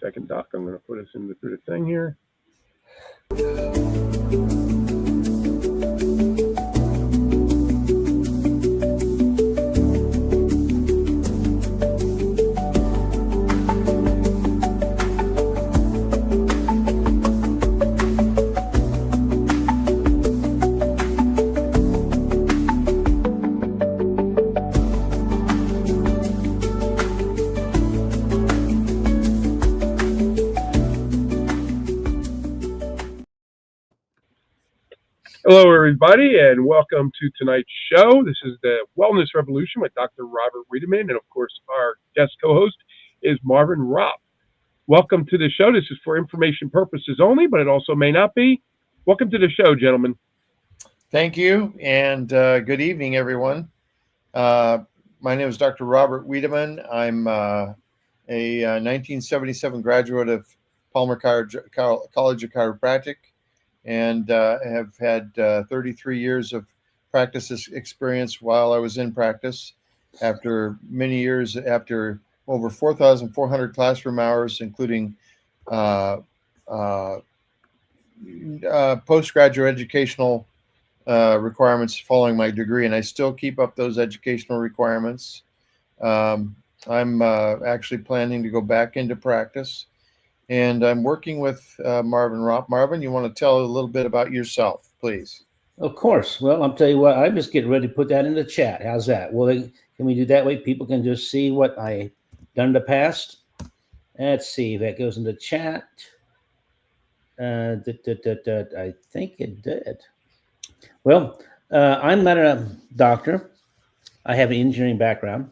second, Doc. I'm going to put us through the thing here. Hello, everybody, and welcome to tonight's show. This is the Wellness Revolution with Dr. Robert Wiedemann, and of course, our guest co-host is Marvin Ropp. Welcome to the show. This is for information purposes only, but it also may not be. Welcome to the show, gentlemen. Thank you, and good evening, everyone. My name is Dr. Robert Wiedemann. I'm a 1977 graduate of Palmer College of Chiropractic, and have had 33 years of practice experience while I was in practice. After many years, after over 4,400 classroom hours, including postgraduate educational requirements following my degree, and I still keep up those educational requirements. I'm actually planning to go back into practice. And I'm working with Marvin Ropp. Marvin, you want to tell a little bit about yourself, please? Of course. Well, I'll tell you what, I'm just getting ready to put that in the chat. How's that? Well, can we do that way? People can just see what I've done in the past. Let's see if that goes in the chat. I think it did. Well, I'm not a doctor. I have an engineering background.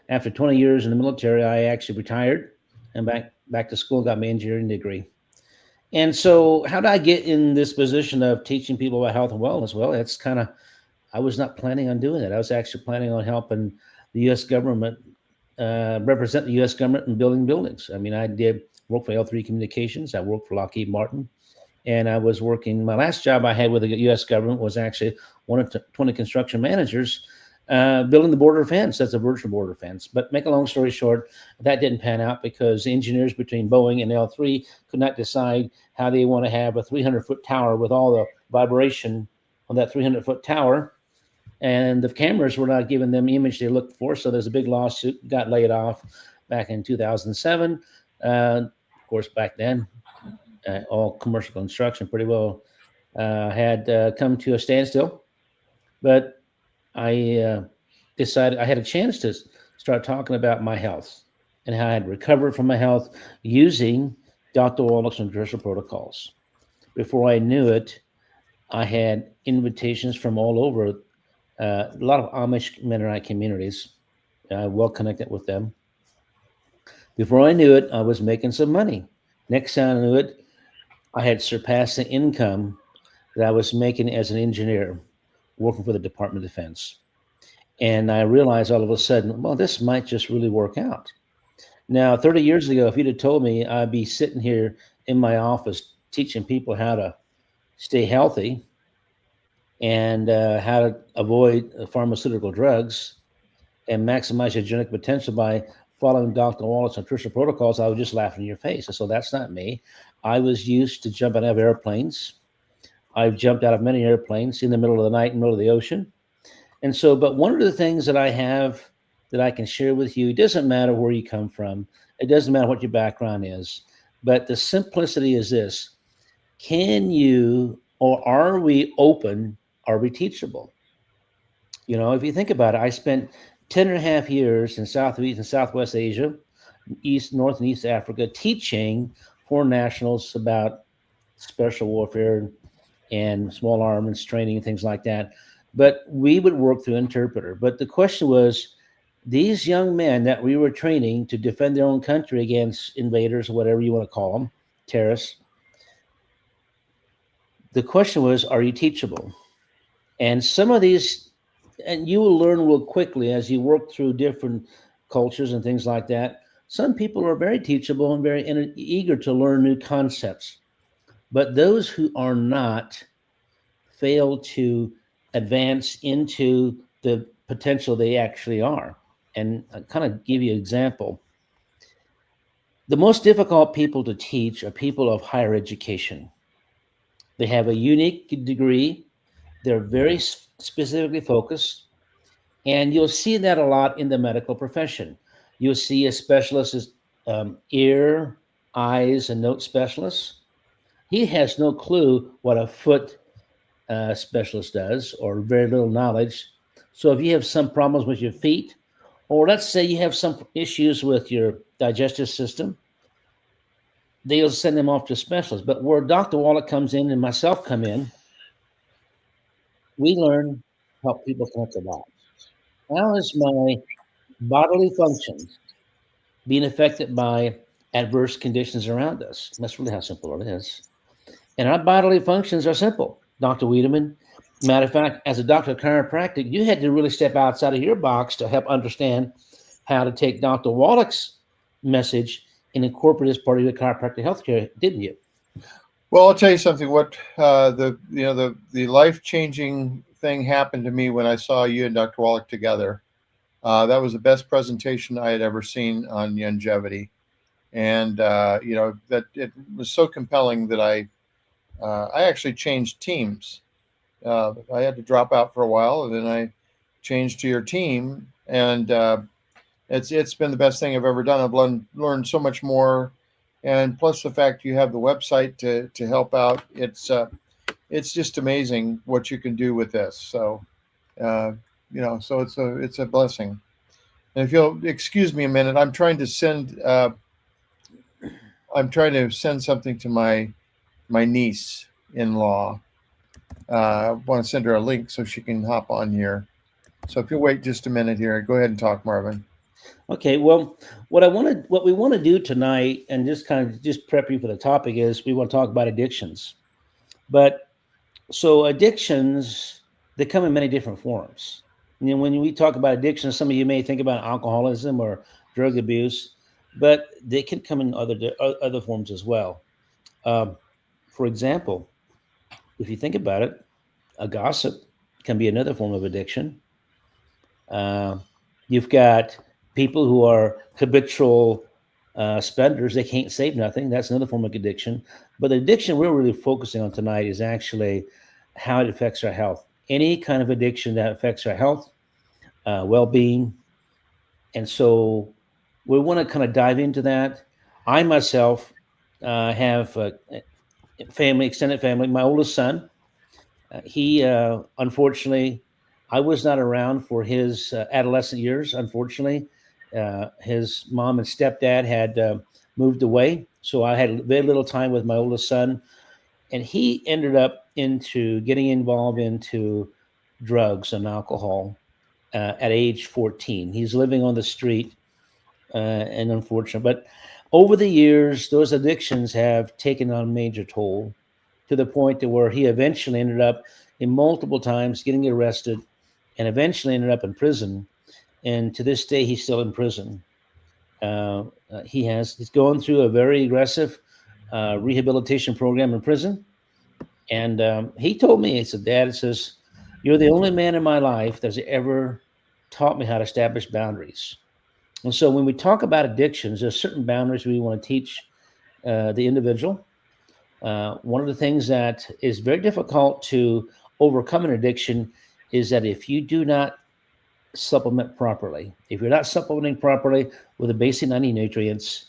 After 20 years in the military, I actually retired and back to school, got my engineering degree. And so how did I get in this position of teaching people about health and wellness? Well, it's I was not planning on doing it. I was actually planning on helping the U.S. government, represent the U.S. government in building buildings. I mean, I did work for L3 Communications. I worked for Lockheed Martin. And I was working, my last job I had with the U.S. government was actually one of 20 construction managers building the border fence. That's a virtual border fence. But make a long story short, that didn't pan out because engineers between Boeing and L3 could not decide how they want to have a 300-foot tower with all the vibration on that 300-foot tower. And the cameras were not giving them the image they looked for. So there's a big lawsuit, got laid off back in 2007. Of course, back then, all commercial construction pretty well had come to a standstill. But I decided I had a chance to start talking about my health and how I had recovered from my health using Dr. Wallach's nutritional protocols. Before I knew it, I had invitations from all over, a lot of Amish Mennonite communities, well connected with them. Before I knew it, I was making some money. Next time I knew it, I had surpassed the income that I was making as an engineer working for the Department of Defense. And I realized all of a sudden, well, this might just really work out. Now, 30 years ago, if you'd have told me I'd be sitting here in my office teaching people how to stay healthy and how to avoid pharmaceutical drugs and maximize your genetic potential by following Dr. Wallach's nutritional protocols, I would just laugh in your face. And so that's not me. I was used to jumping out of airplanes. I've jumped out of many airplanes in the middle of the night, in the middle of the ocean. And so, but one of the things that I have that I can share with you, it doesn't matter where you come from. It doesn't matter what your background is. But the simplicity is this. Can you, or are we open? Are we teachable? You know, if you think about it, I spent 10 and a half years in Southeast and Southwest Asia, East, North and East Africa, teaching foreign nationals about special warfare and small armaments training and things like that. But we would work through interpreter. But the question was, these young men that we were training to defend their own country against invaders, or whatever you want to call them, terrorists, the question was, are you teachable? And some of these, and you will learn real quickly as you work through different cultures and things like that. Some people are very teachable and very eager to learn new concepts. But those who are not fail to advance into the potential they actually are. And I'll kind of give you an example. The most difficult people to teach are people of higher education. They have a unique degree. They're very specifically focused. And you'll see that a lot in the medical profession. You'll see a specialist as ear, eyes, and nose specialist. He has no clue what a foot specialist does, or very little knowledge. So if you have some problems with your feet, or let's say you have some issues with your digestive system, they'll send them off to specialists. But where Dr. Wallach comes in and myself come in, we learn to help people connect the dots. How is my bodily functions being affected by adverse conditions around us? That's really how simple it is. And our bodily functions are simple, Dr. Wiedemann. Matter of fact, as a doctor of chiropractic, you had to really step outside of your box to help understand how to take Dr. Wallach's message and incorporate it as part of your chiropractic healthcare, didn't you? Well, I'll tell you something. What the life-changing thing happened to me when I saw you and Dr. Wallach together. That was the best presentation I had ever seen on longevity, and that it was so compelling that I actually changed teams. I had to drop out for a while, and then I changed to your team, and it's been the best thing I've ever done. I've learned so much more, and plus the fact you have the website to help out. It's just amazing what you can do with this. So, so it's a blessing. And if you'll excuse me a minute, I'm trying to send something to my niece-in-law. I want to send her a link so she can hop on here. So if you'll wait just a minute here, go ahead and talk, Marvin. Okay. Well, what we want to do tonight, and just kind of just prep you for the topic, is we want to talk about addictions. But so addictions, they come in many different forms. When we talk about addictions, some of you may think about alcoholism or drug abuse, but they can come in other forms as well. For example, if you think about it, a gossip can be another form of addiction. You've got people who are habitual spenders. They can't save nothing. That's another form of addiction. But the addiction we're really focusing on tonight is actually how it affects our health. Any kind of addiction that affects our health, well-being. And so we want to kind of dive into that. I myself have extended family. My oldest son, he unfortunately, I was not around for his adolescent years. Unfortunately, his mom and stepdad had moved away, so I had very little time with my oldest son, and he ended up into getting involved into drugs and alcohol at age 14. He's living on the street, and unfortunate, but over the years, those addictions have taken on a major toll, to the point to where he eventually ended up in multiple times getting arrested, and eventually ended up in prison. And to this day, he's still in prison. He's going through a very aggressive rehabilitation program in prison. And he told me, he said, "Dad," it says, "you're the only man in my life that's ever taught me how to establish boundaries." And so when we talk about addictions, there's certain boundaries we want to teach the individual. One of the things that is very difficult to overcome an addiction is that if you do not supplement properly, if you're not supplementing properly with the basic 90 nutrients,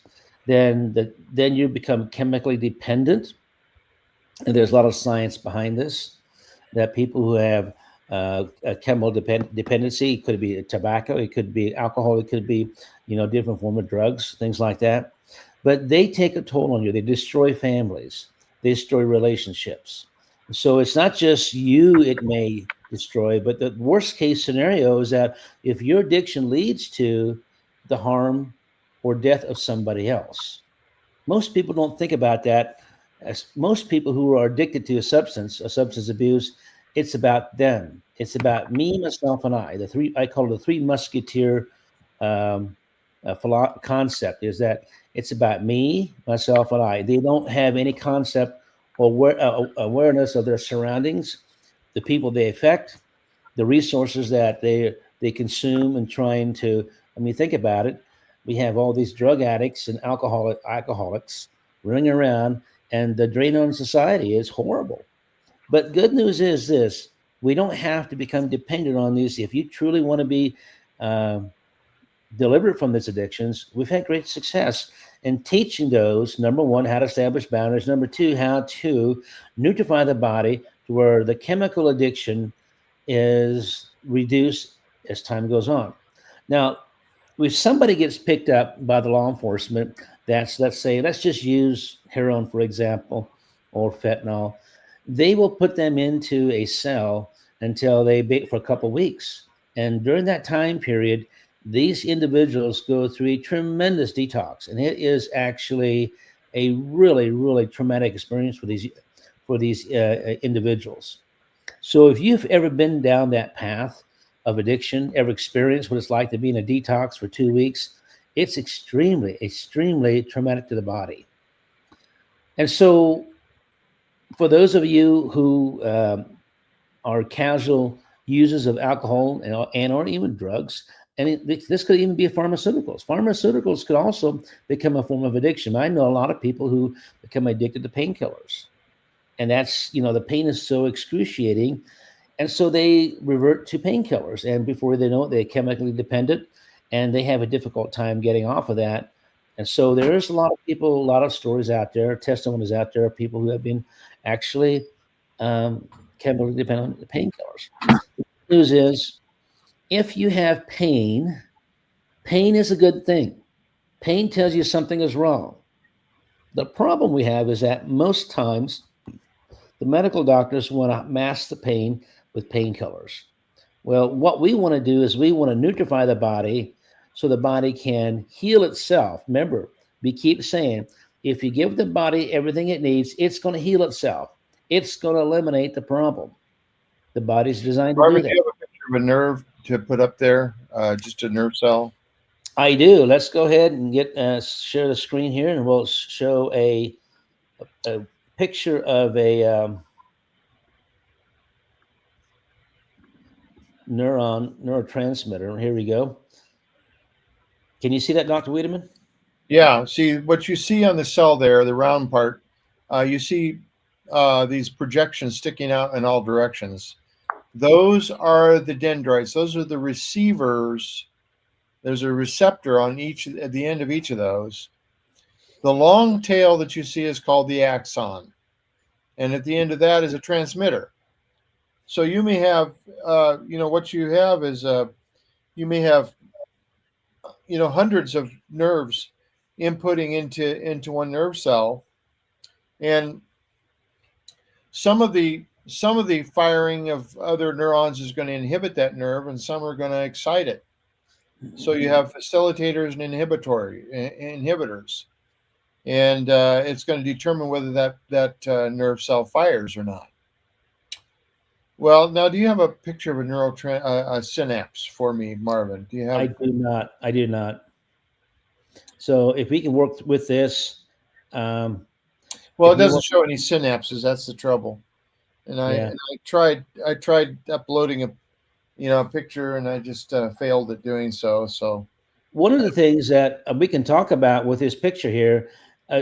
then you become chemically dependent. And there's a lot of science behind this, that people who have a chemical dependency, it could be tobacco, it could be alcohol, it could be, different form of drugs, things like that. But they take a toll on you. They destroy families. They destroy relationships. So it's not just you it may destroy, but the worst case scenario is that if your addiction leads to the harm or death of somebody else. Most people don't think about that. As most people who are addicted to a substance abuse, it's about them. It's about me, myself, and I. I call it the three musketeer concept, is that it's about me, myself, and I. They don't have any concept or awareness of their surroundings, the people they affect, the resources that they consume, and trying to, think about it. We have all these drug addicts and alcoholics running around, and the drain on society is horrible. But good news is this: we don't have to become dependent on these. If you truly want to be delivered from these addictions, we've had great success in teaching those, number one, how to establish boundaries, number two, how to nutrify the body to where the chemical addiction is reduced as time goes on. Now, if somebody gets picked up by the law enforcement, let's just use heroin, for example, or fentanyl, they will put them into a cell until they bait for a couple of weeks. And during that time period, these individuals go through a tremendous detox, and it is actually a really, really traumatic experience for these individuals. So if you've ever been down that path of addiction, ever experienced what it's like to be in a detox for 2 weeks, it's extremely, extremely traumatic to the body. And so for those of you who are casual users of alcohol and or even drugs, and this could even be pharmaceuticals. Pharmaceuticals could also become a form of addiction. I know a lot of people who become addicted to painkillers. And that's, the pain is so excruciating. And so they revert to painkillers. And before they know it, they're chemically dependent and they have a difficult time getting off of that. And so there's a lot of people, a lot of stories out there, testimonies out there of people who have been actually chemically dependent on painkillers. The news is, if you have pain, pain is a good thing. Pain tells you something is wrong. The problem we have is that most times the medical doctors want to mask the pain with painkillers. Well, what we want to do is we want to nutrify the body so the body can heal itself. Remember, we keep saying, if you give the body everything it needs, it's going to heal itself. It's going to eliminate the problem. The body's designed to do that. Do you have a picture of a nerve to put up there? Just a nerve cell? I do. Let's go ahead and share the screen here, and we'll show a picture of a neurotransmitter. Here we go. Can you see that, Dr. Wiedemann? Yeah. See, what you see on the cell there, the round part, you see these projections sticking out in all directions. Those are the dendrites. Those are the receivers. There's a receptor on at the end of each of those. The long tail that you see is called the axon. And at the end of that is a transmitter. So you may have, what you have is, you may have, hundreds of nerves inputting into one nerve cell. And some of the firing of other neurons is going to inhibit that nerve, and some are going to excite it. So you have facilitators and inhibitors, and it's going to determine whether that nerve cell fires or not. Well, now, do you have a picture of a synapse for me, Marvin? Do you have? I do not. So if we can work with this. Well, it doesn't show any synapses. That's the trouble. And I tried uploading a picture, and I just failed at doing so. So one of the things that we can talk about with this picture here,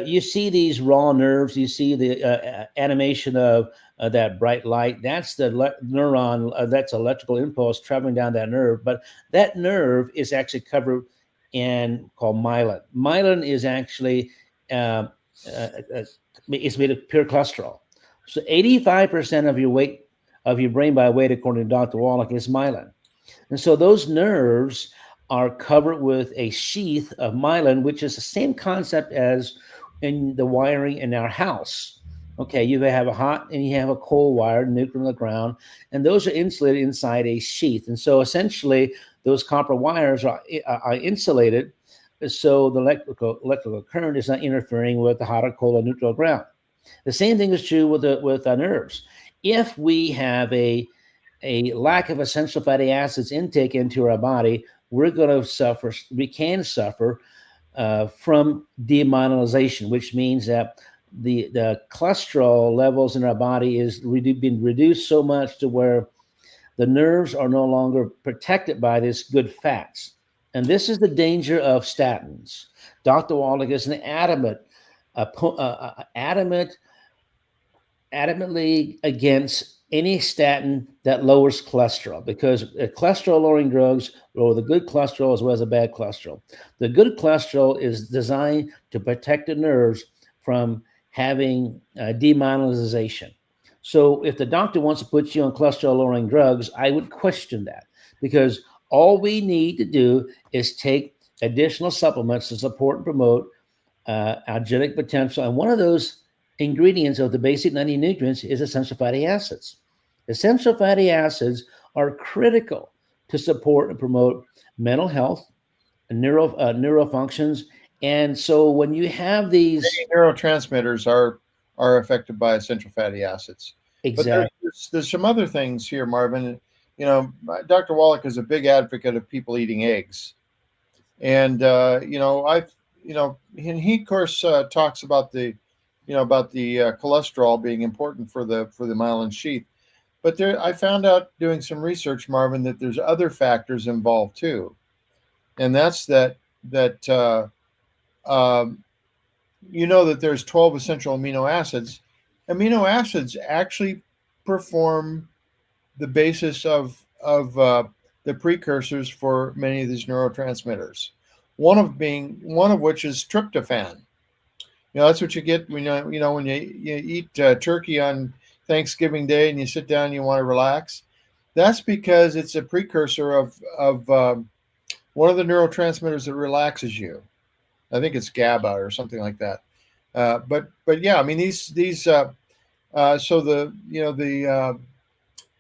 you see these raw nerves. You see the animation of that bright light. That's the neuron. That's electrical impulse traveling down that nerve. But that nerve is actually covered in called myelin. Myelin is actually it's made of pure cholesterol. So 85% of your weight, of your brain by weight, according to Dr. Wallach, is myelin. And so those nerves are covered with a sheath of myelin, which is the same concept as in the wiring in our house. Okay, you have a hot and you have a cold wire, neutral on the ground, and those are insulated inside a sheath. And so essentially, those copper wires are insulated, so the electrical current is not interfering with the hot or cold or neutral ground. The same thing is true with our nerves. If we have a lack of essential fatty acids intake into our body, we can suffer from demyelinization, which means that the cholesterol levels in our body is been reduced so much to where the nerves are no longer protected by these good fats. And this is the danger of statins. Dr. Wallach is an adamantly against any statin that lowers cholesterol, because cholesterol lowering drugs lower the good cholesterol as well as the bad cholesterol. The good cholesterol is designed to protect the nerves from having demyelinization. So if the doctor wants to put you on cholesterol lowering drugs, I would question that, because all we need to do is take additional supplements to support and promote our genetic potential. And one of those ingredients of the basic 90 nutrients is essential fatty acids. Essential fatty acids are critical to support and promote mental health, neurofunctions. And so when you have these Many neurotransmitters are affected by essential fatty acids. But exactly, there's some other things here, Marvin. You know, Dr. Wallach is a big advocate of people eating eggs, and and he of course talks about the cholesterol being important for the myelin sheath. But there, I found out doing some research, Marvin, that there's other factors involved too, and that's that um, that there's 12 essential amino acids. Amino acids actually perform the basis of the precursors for many of these neurotransmitters. One of which is tryptophan. That's what you get when when you eat turkey on Thanksgiving Day and you sit down and you want to relax. That's because it's a precursor of one of the neurotransmitters that relaxes you. I think it's GABA or something like that. But yeah, I mean these so the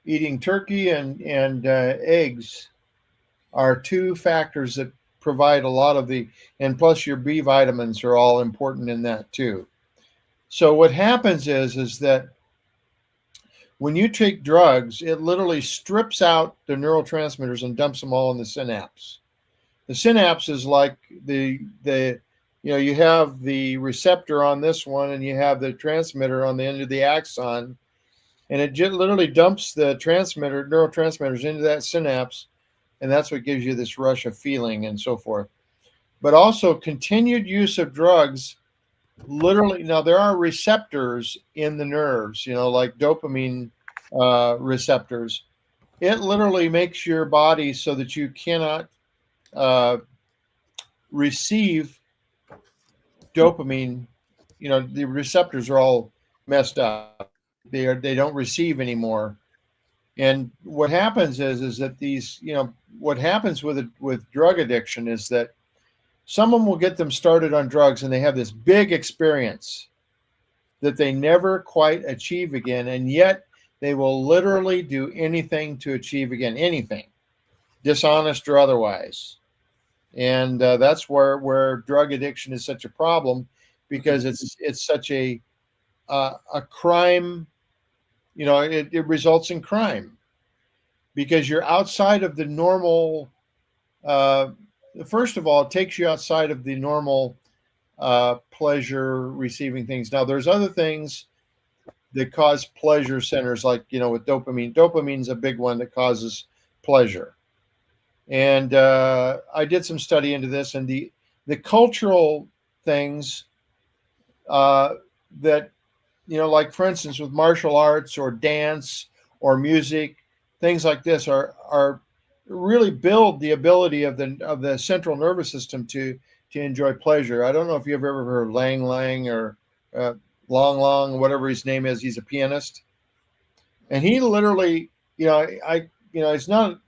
eating turkey and eggs are two factors that provide a lot of and plus your B vitamins are all important in that too. So what happens is that when you take drugs, it literally strips out the neurotransmitters and dumps them all in the synapse. The synapse is like you have the receptor on this one and you have the transmitter on the end of the axon, and it literally dumps the neurotransmitters into that synapse, and that's what gives you this rush of feeling and so forth. But also continued use of drugs, literally, now there are receptors in the nerves, like dopamine receptors. It literally makes your body so that you cannot receive dopamine. The receptors are all messed up. They don't receive anymore. And what happens is that what happens with drug addiction is that someone will get them started on drugs and they have this big experience that they never quite achieve again, and yet they will literally do anything to achieve again, anything, dishonest or otherwise. And that's where drug addiction is such a problem, because it's such a crime. It results in crime because you're outside of the normal. First of all, it takes you outside of the normal pleasure receiving things. Now, there's other things that cause pleasure centers, like with dopamine. Dopamine's a big one that causes pleasure. And I did some study into this, and the cultural things that like for instance with martial arts or dance or music, things like this are really build the ability of the central nervous system to enjoy pleasure. I don't know if you've ever heard of Lang Lang or Long Long, whatever his name is. He's a pianist, and he literally, it's not,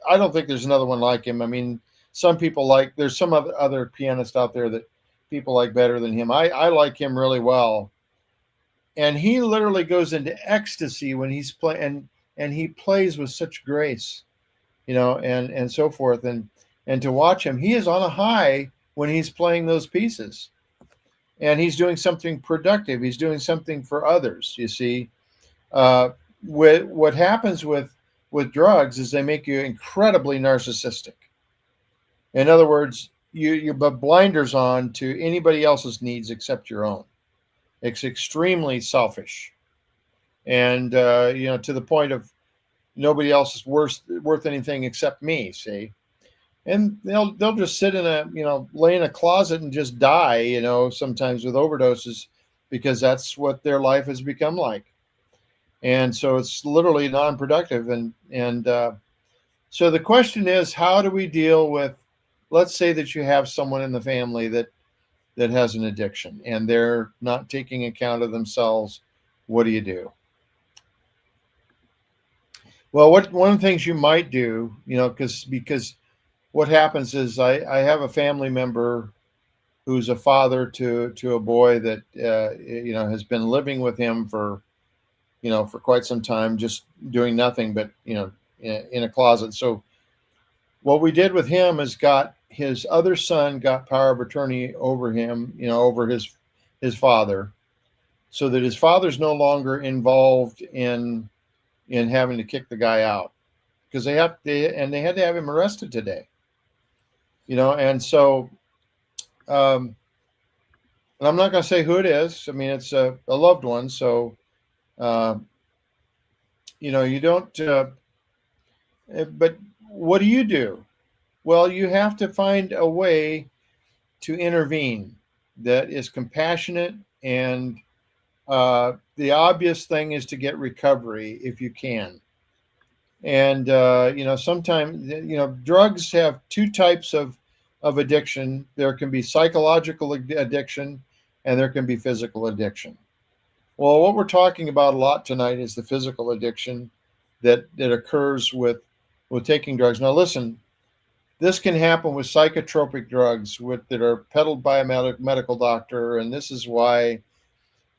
I don't think there's another one like him. I mean, some people there's some other pianist out there that people like better than him. I like him really well. And he literally goes into ecstasy when he's playing, and he plays with such grace, and so forth. And to watch him, he is on a high when he's playing those pieces. And he's doing something productive. He's doing something for others, you see. What happens with drugs is they make you incredibly narcissistic. In other words, you put blinders on to anybody else's needs except your own. It's extremely selfish, and to the point of nobody else is worth anything except me. See, and they'll just sit in lay in a closet and just die, sometimes with overdoses, because that's what their life has become like. And so it's literally non-productive. And so the question is, how do we deal with, let's say that you have someone in the family that has an addiction and they're not taking account of themselves. What do you do? Well, one of the things you might do, because what happens is I have a family member who's a father to a boy that has been living with him for quite some time, just doing nothing but in a closet. So what we did with him is his other son got power of attorney over him, over his father, so that his father's no longer involved in having to kick the guy out, because they had to have him arrested today. And so and I'm not going to say who it is. I mean, it's a loved one. So you don't but what do? Well, you have to find a way to intervene that is compassionate, and the obvious thing is to get recovery if you can. And sometimes drugs have two types of addiction. There can be psychological addiction, and there can be physical addiction. Well, what we're talking about a lot tonight is the physical addiction that occurs with taking drugs. Now, listen. This can happen with psychotropic drugs that are peddled by a medical doctor. And this is why,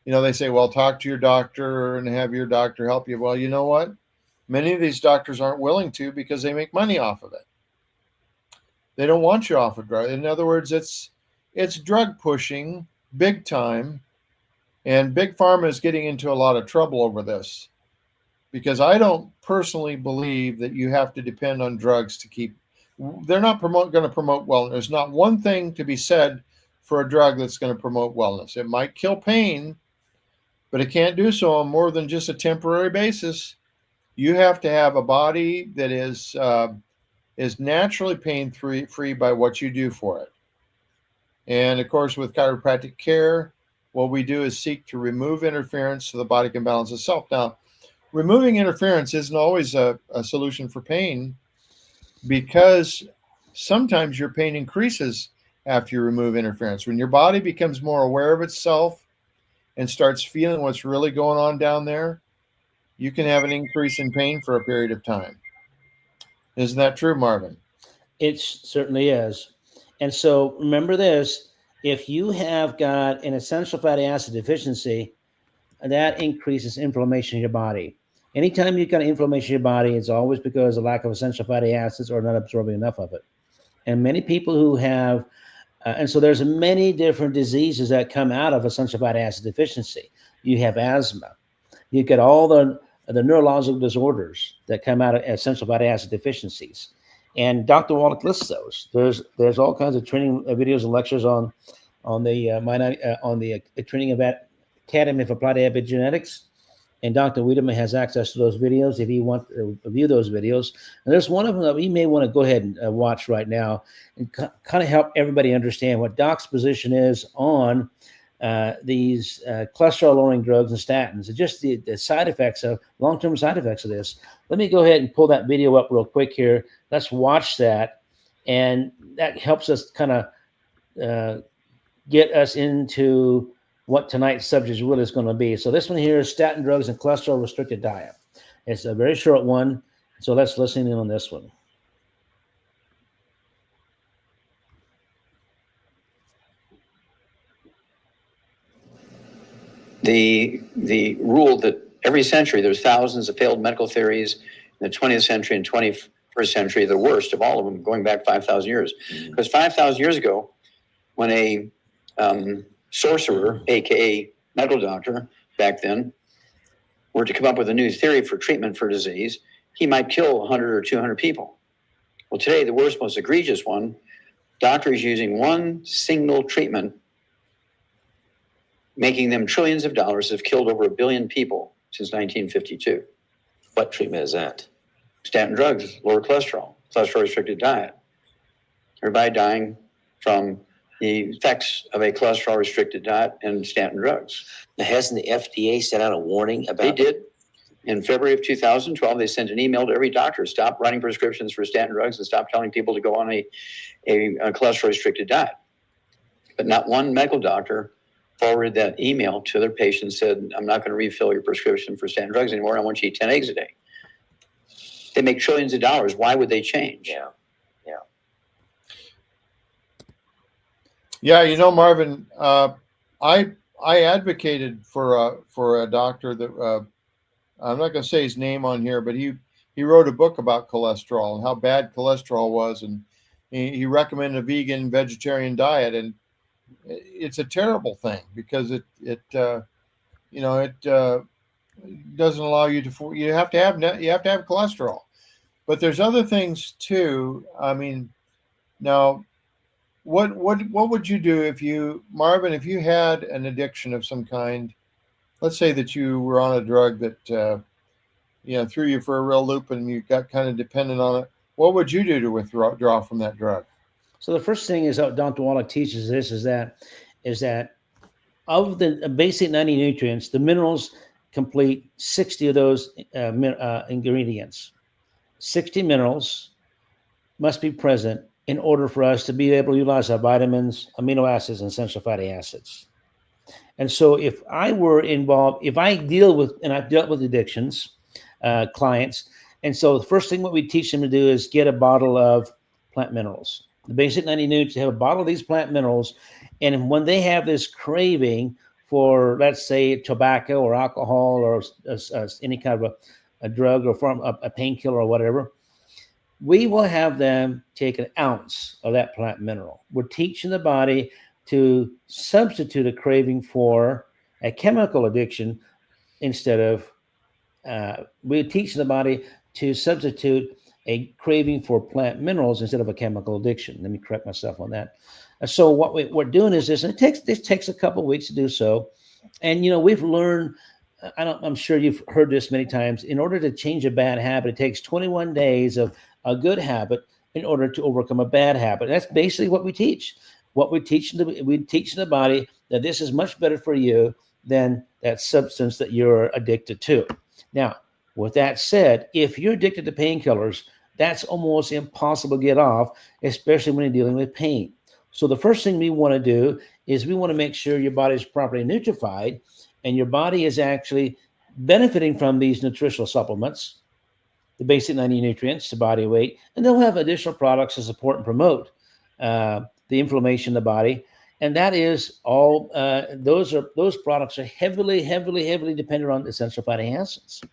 they say, well, talk to your doctor and have your doctor help you. Well, you know what? Many of these doctors aren't willing to, because they make money off of it. They don't want you off of drugs. In other words, it's drug pushing big time. And Big Pharma is getting into a lot of trouble over this, because I don't personally believe that you have to depend on drugs to keep. They're not going to promote wellness. There's not one thing to be said for a drug that's going to promote wellness. It might kill pain, but it can't do so on more than just a temporary basis. You have to have a body that is naturally pain free by what you do for it. And of course, with chiropractic care, what we do is seek to remove interference so the body can balance itself. Now, removing interference isn't always a solution for pain, because sometimes your pain increases after you remove interference. When your body becomes more aware of itself and starts feeling what's really going on down there, you can have an increase in pain for a period of time. Isn't that true, Marvin? It certainly is. And so remember this, if you have got an essential fatty acid deficiency, that increases inflammation in your body. Anytime you've got inflammation in your body, it's always because of lack of essential fatty acids or not absorbing enough of it. And many people who have, and so there's many different diseases that come out of essential fatty acid deficiency. You have asthma. You get all the neurological disorders that come out of essential fatty acid deficiencies. And Dr. Wallach lists those. There's all kinds of training videos and lectures on the Training Academy of Applied Epigenetics. And Dr. Wiedemann has access to those videos if you want to view those videos. And there's one of them that you may want to go ahead and watch right now and kind of help everybody understand what Doc's position is on these cholesterol-lowering drugs and statins, and just the side effects of long-term side effects of this. Let me go ahead and pull that video up real quick here. Let's watch that. And that helps us kind of get us into what tonight's subject really is going to be. So this one here is statin drugs and cholesterol restricted diet. It's a very short one. So let's listen in on this one. The rule that every century there's thousands of failed medical theories in the 20th century and 21st century, the worst of all of them, going back 5,000 years. Because 5,000 years ago, when a sorcerer, aka medical doctor back then, were to come up with a new theory for treatment for disease, he might kill 100 or 200 people. Well, today, the worst, most egregious one, doctors using one single treatment, making them trillions of dollars, have killed over 1 billion people since 1952. What treatment is that? Statin drugs, lower cholesterol, cholesterol-restricted diet. everybody dying from the effects of a cholesterol-restricted diet and statin drugs. Now, hasn't the FDA sent out a warning about They did. In February of 2012, they sent an email to every doctor, stop writing prescriptions for statin drugs and stop telling people to go on a cholesterol-restricted diet. But not one medical doctor forwarded that email to their patients, said, I'm not going to refill your prescription for statin drugs anymore. I want you to eat 10 eggs a day. They make trillions of dollars. Why would they change? Yeah. Yeah, Marvin, I advocated for a doctor that I'm not going to say his name on here, but he wrote a book about cholesterol and how bad cholesterol was, and he recommended a vegan vegetarian diet, and it's a terrible thing because it doesn't allow you to you have to have cholesterol, but there's other things too. I mean, now. What would you do if you, Marvin, if you had an addiction of some kind? Let's say that you were on a drug that threw you for a real loop and you got kind of dependent on it. What would you do to withdraw from that drug? So the first thing is Dr. Wallach teaches this is that of the basic 90 nutrients, the minerals complete 60 of those ingredients. 60 minerals must be present in order for us to be able to utilize our vitamins, amino acids, and essential fatty acids. And so if I were involved, if I deal with, and I've dealt with addictions, clients, and so the first thing what we teach them to do is get a bottle of plant minerals. The basic 90 nutrients, they have a bottle of these plant minerals, and when they have this craving for, let's say, tobacco or alcohol or any kind of a drug or from a painkiller or whatever, we will have them take an ounce of that plant mineral. We're teaching the body to substitute a craving for a chemical addiction instead of, we're teaching the body to substitute a craving for plant minerals instead of a chemical addiction. Let me correct myself on that. So what we're doing is this, and this takes a couple of weeks to do so. And, we've learned, I'm sure you've heard this many times, in order to change a bad habit, it takes 21 days of a good habit in order to overcome a bad habit. That's basically what we teach. What we teach the body that this is much better for you than that substance that you're addicted to. Now, with that said, if you're addicted to painkillers, that's almost impossible to get off, especially when you're dealing with pain. So the first thing we want to do is we want to make sure your body is properly nutrified and your body is actually benefiting from these nutritional supplements, the basic 90 nutrients to body weight, and they'll have additional products to support and promote the inflammation in the body. And that is all, those products are heavily dependent on essential fatty acids.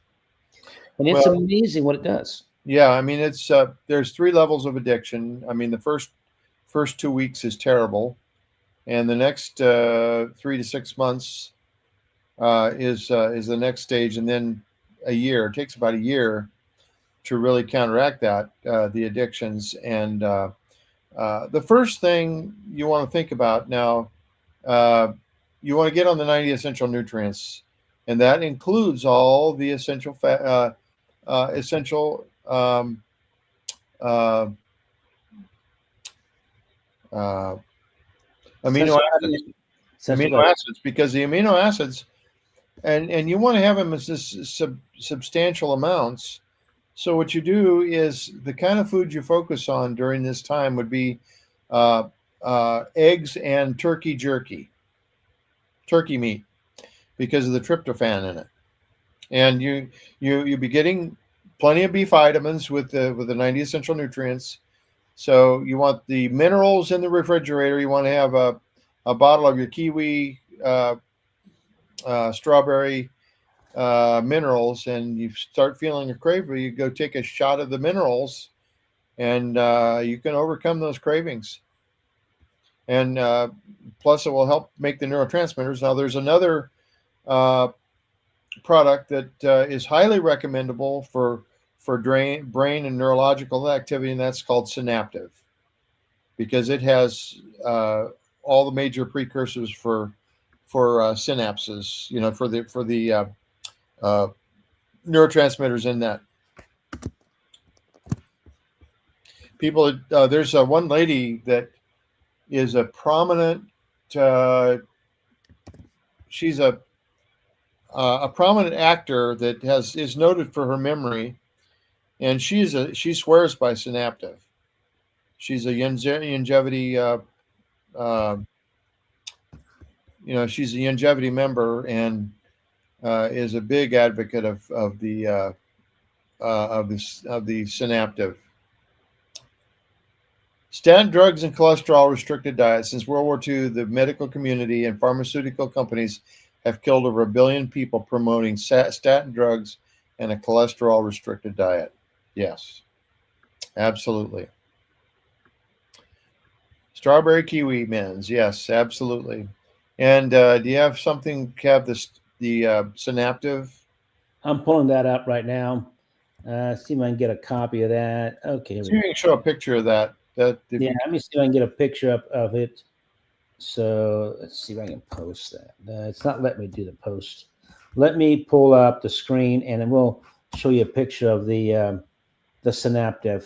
And it's amazing what it does. Yeah, I mean, it's there's 3 levels of addiction. I mean, the first 2 weeks is terrible, and the next 3 to 6 months is the next stage, and then a year. It takes about a year to really counteract that, the addictions. And the first thing you want to think about now, you want to get on the 90 essential nutrients, and that includes all the essential amino acids, because the amino acids, and you want to have them as substantial amounts. So what you do is the kind of food you focus on during this time would be eggs and turkey meat, because of the tryptophan in it. And you'll be getting plenty of B vitamins with the 90 essential nutrients. So you want the minerals in the refrigerator. You want to have a bottle of your kiwi, strawberry minerals, and you start feeling a craving, you go take a shot of the minerals, and you can overcome those cravings. And plus, it will help make the neurotransmitters. Now, there's another product that is highly recommendable for brain and neurological activity, and that's called Synaptive, because it has all the major precursors for synapses, for the neurotransmitters in that. people, there's one lady that is a prominent, she's a prominent actor that is noted for her memory, and she swears by Synaptive. She's a longevity, she's a longevity member, and is a big advocate of the Synaptive. Statin drugs and cholesterol restricted diet. Since World War II, the medical community and pharmaceutical companies have killed over 1 billion people promoting statin drugs and a cholesterol restricted diet. Yes, absolutely. Strawberry kiwi men's. Yes, absolutely. And do you have something, Kev, the Synaptive? I'm pulling that up right now. See if I can get a copy of that. Okay. See if you can show a picture of that. Yeah, let me see if I can get a picture of it. So let's see if I can post that. It's not letting me do the post. Let me pull up the screen, and then we'll show you a picture of the Synaptive.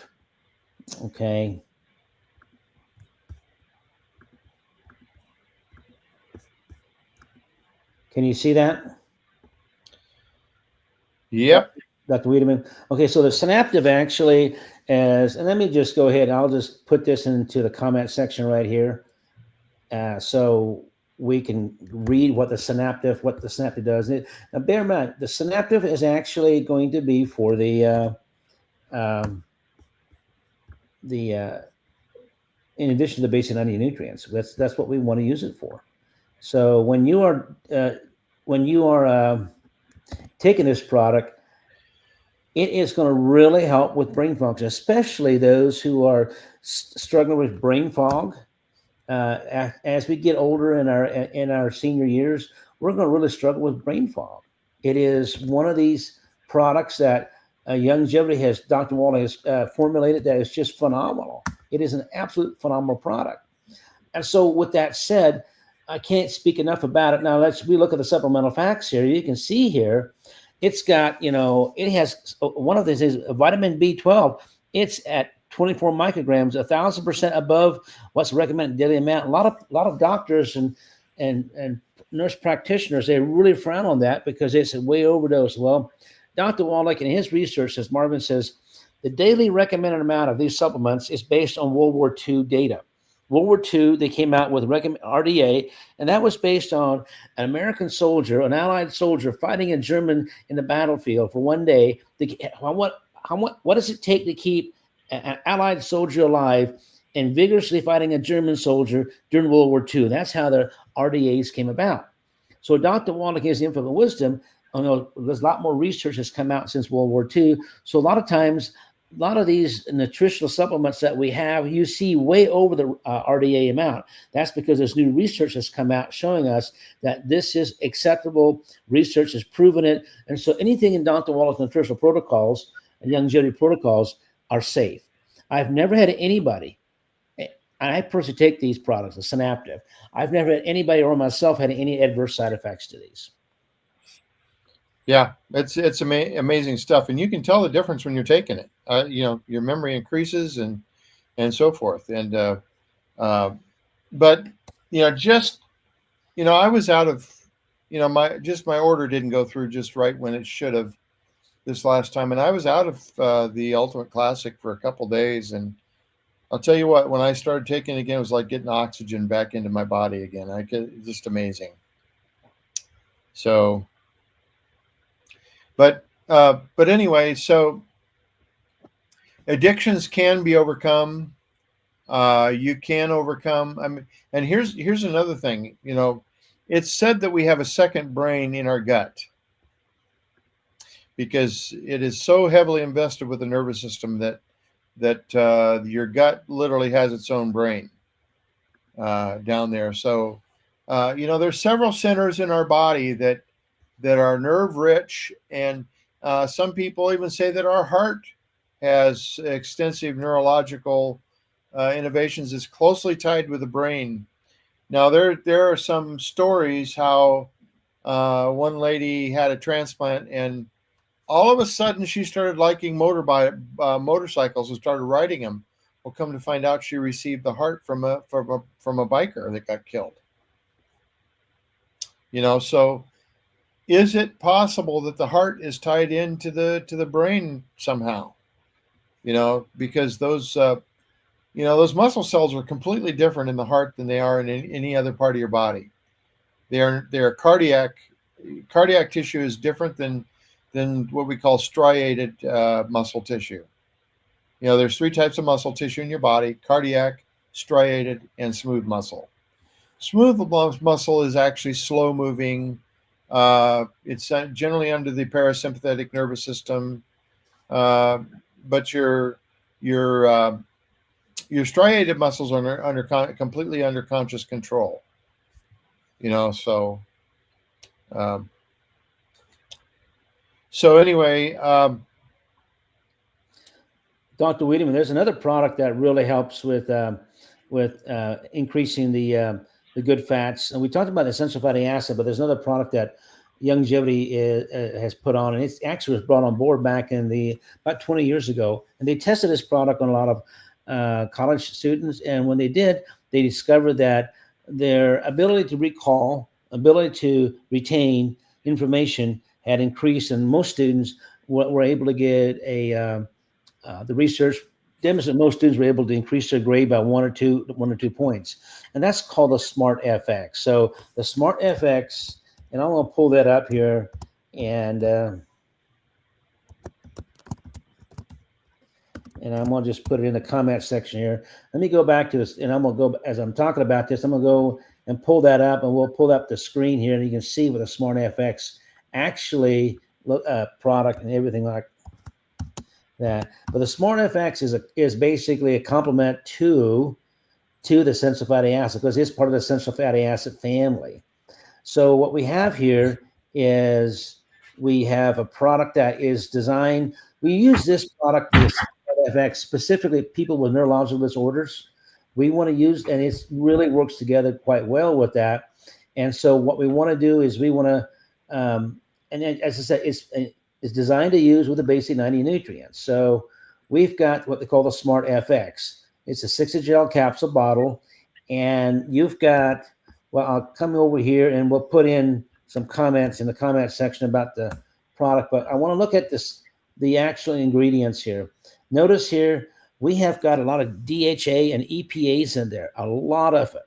Okay. Can you see that? Yep. Dr. Wiedemann. Okay, so the Synaptive actually is, and let me just go ahead. I'll just put this into the comment section right here, so we can read what the Synaptive does. Now, bear in mind, the Synaptive is actually going to be for the in addition to the basic 90 nutrients. That's what we want to use it for. So when you are taking this product, it is going to really help with brain function, especially those who are struggling with brain fog. As we get older in our senior years, we're going to really struggle with brain fog. It is one of these products that Longevity has, Dr. Wally has formulated, that is just phenomenal. It is an absolute phenomenal product. And so with that said, I can't speak enough about it. Now we look at the supplemental facts here. You can see here, it's got, it has, one of these is vitamin B12. It's at 24 micrograms, 1,000% above what's recommended daily amount. A lot of doctors and nurse practitioners, they really frown on that because it's a way overdose. Well, Dr. Wallach, in his research, as Marvin says, the daily recommended amount of these supplements is based on World War II data. World War II, they came out with RDA, and that was based on an American soldier, an Allied soldier fighting a German in the battlefield for one day. What does it take to keep an Allied soldier alive and vigorously fighting a German soldier during World War II? That's how the RDAs came about. So Dr. Wallach has the infinite wisdom. There's a lot more research that's come out since World War II. So a lot of times, a lot of these nutritional supplements that we have, you see way over the RDA amount. That's because there's new research that's come out showing us that this is acceptable. Research has proven it. And so anything in Dr. Wallach's nutritional protocols and longevity protocols are safe. I've never had anybody, and I personally take these products, the Synaptive. I've never had anybody or myself had any adverse side effects to these. Yeah, it's amazing stuff, and you can tell the difference when you're taking it. Your memory increases and so forth. And but I was out of my order didn't go through just right when it should have this last time, and I was out of the Ultimate Classic for a couple days, and I'll tell you what, when I started taking it again, it was like getting oxygen back into my body again. It's just amazing. So. But anyway, so addictions can be overcome. You can overcome. And here's another thing. It's said that we have a second brain in our gut because it is so heavily invested with the nervous system that your gut literally has its own brain down there. So there's several centers in our body that are nerve rich, and some people even say that our heart has extensive neurological innovations is closely tied with the brain. Now there are some stories how one lady had a transplant, and all of a sudden she started liking motorcycles and started riding them. Well, come to find out, she received the heart from a biker that got killed. So is it possible that the heart is tied into the brain somehow? Because those those muscle cells are completely different in the heart than they are in any other part of your body. They're cardiac tissue is different than what we call striated muscle tissue. There's 3 types of muscle tissue in your body: cardiac, striated, and smooth muscle. Smooth muscle is actually slow moving. It's generally under the parasympathetic nervous system, but your striated muscles are completely under conscious control. So anyway, Dr. Wiedemann, there's another product that really helps with increasing the good fats, and we talked about essential fatty acid, but there's another product that Youngevity has put on, and it actually was brought on board back in about 20 years ago, and they tested this product on a lot of college students, and when they did, they discovered that their ability to recall, ability to retain information had increased, and most students were able to get the research demonstrated most students were able to increase their grade by one or two points, and that's called the SMART FX. So the SMART FX, and I'm going to pull that up here, and I'm going to just put it in the comment section here. Let me go back to this, and I'm going to go, as I'm talking about this, I'm going to go and pull that up, and we'll pull up the screen here, and you can see what the SMART FX actually product and everything like that. But the SMART FX is basically a complement to the essential fatty acid, because it's part of the essential fatty acid family. So what we have here is we have a product that is designed. We use this product, the SMART FX, specifically people with neurological disorders. We want to use, and it really works together quite well with that. And so what we want to do is we want to, and as I said, it's designed to use with the basic 90 nutrients. So we've got what they call the SMART FX. It's a 6-gel capsule bottle, and you've got, well, I'll come over here and we'll put in some comments in the comment section about the product, but I want to look at the actual ingredients here. Notice here, we have got a lot of DHA and EPAs in there, a lot of it.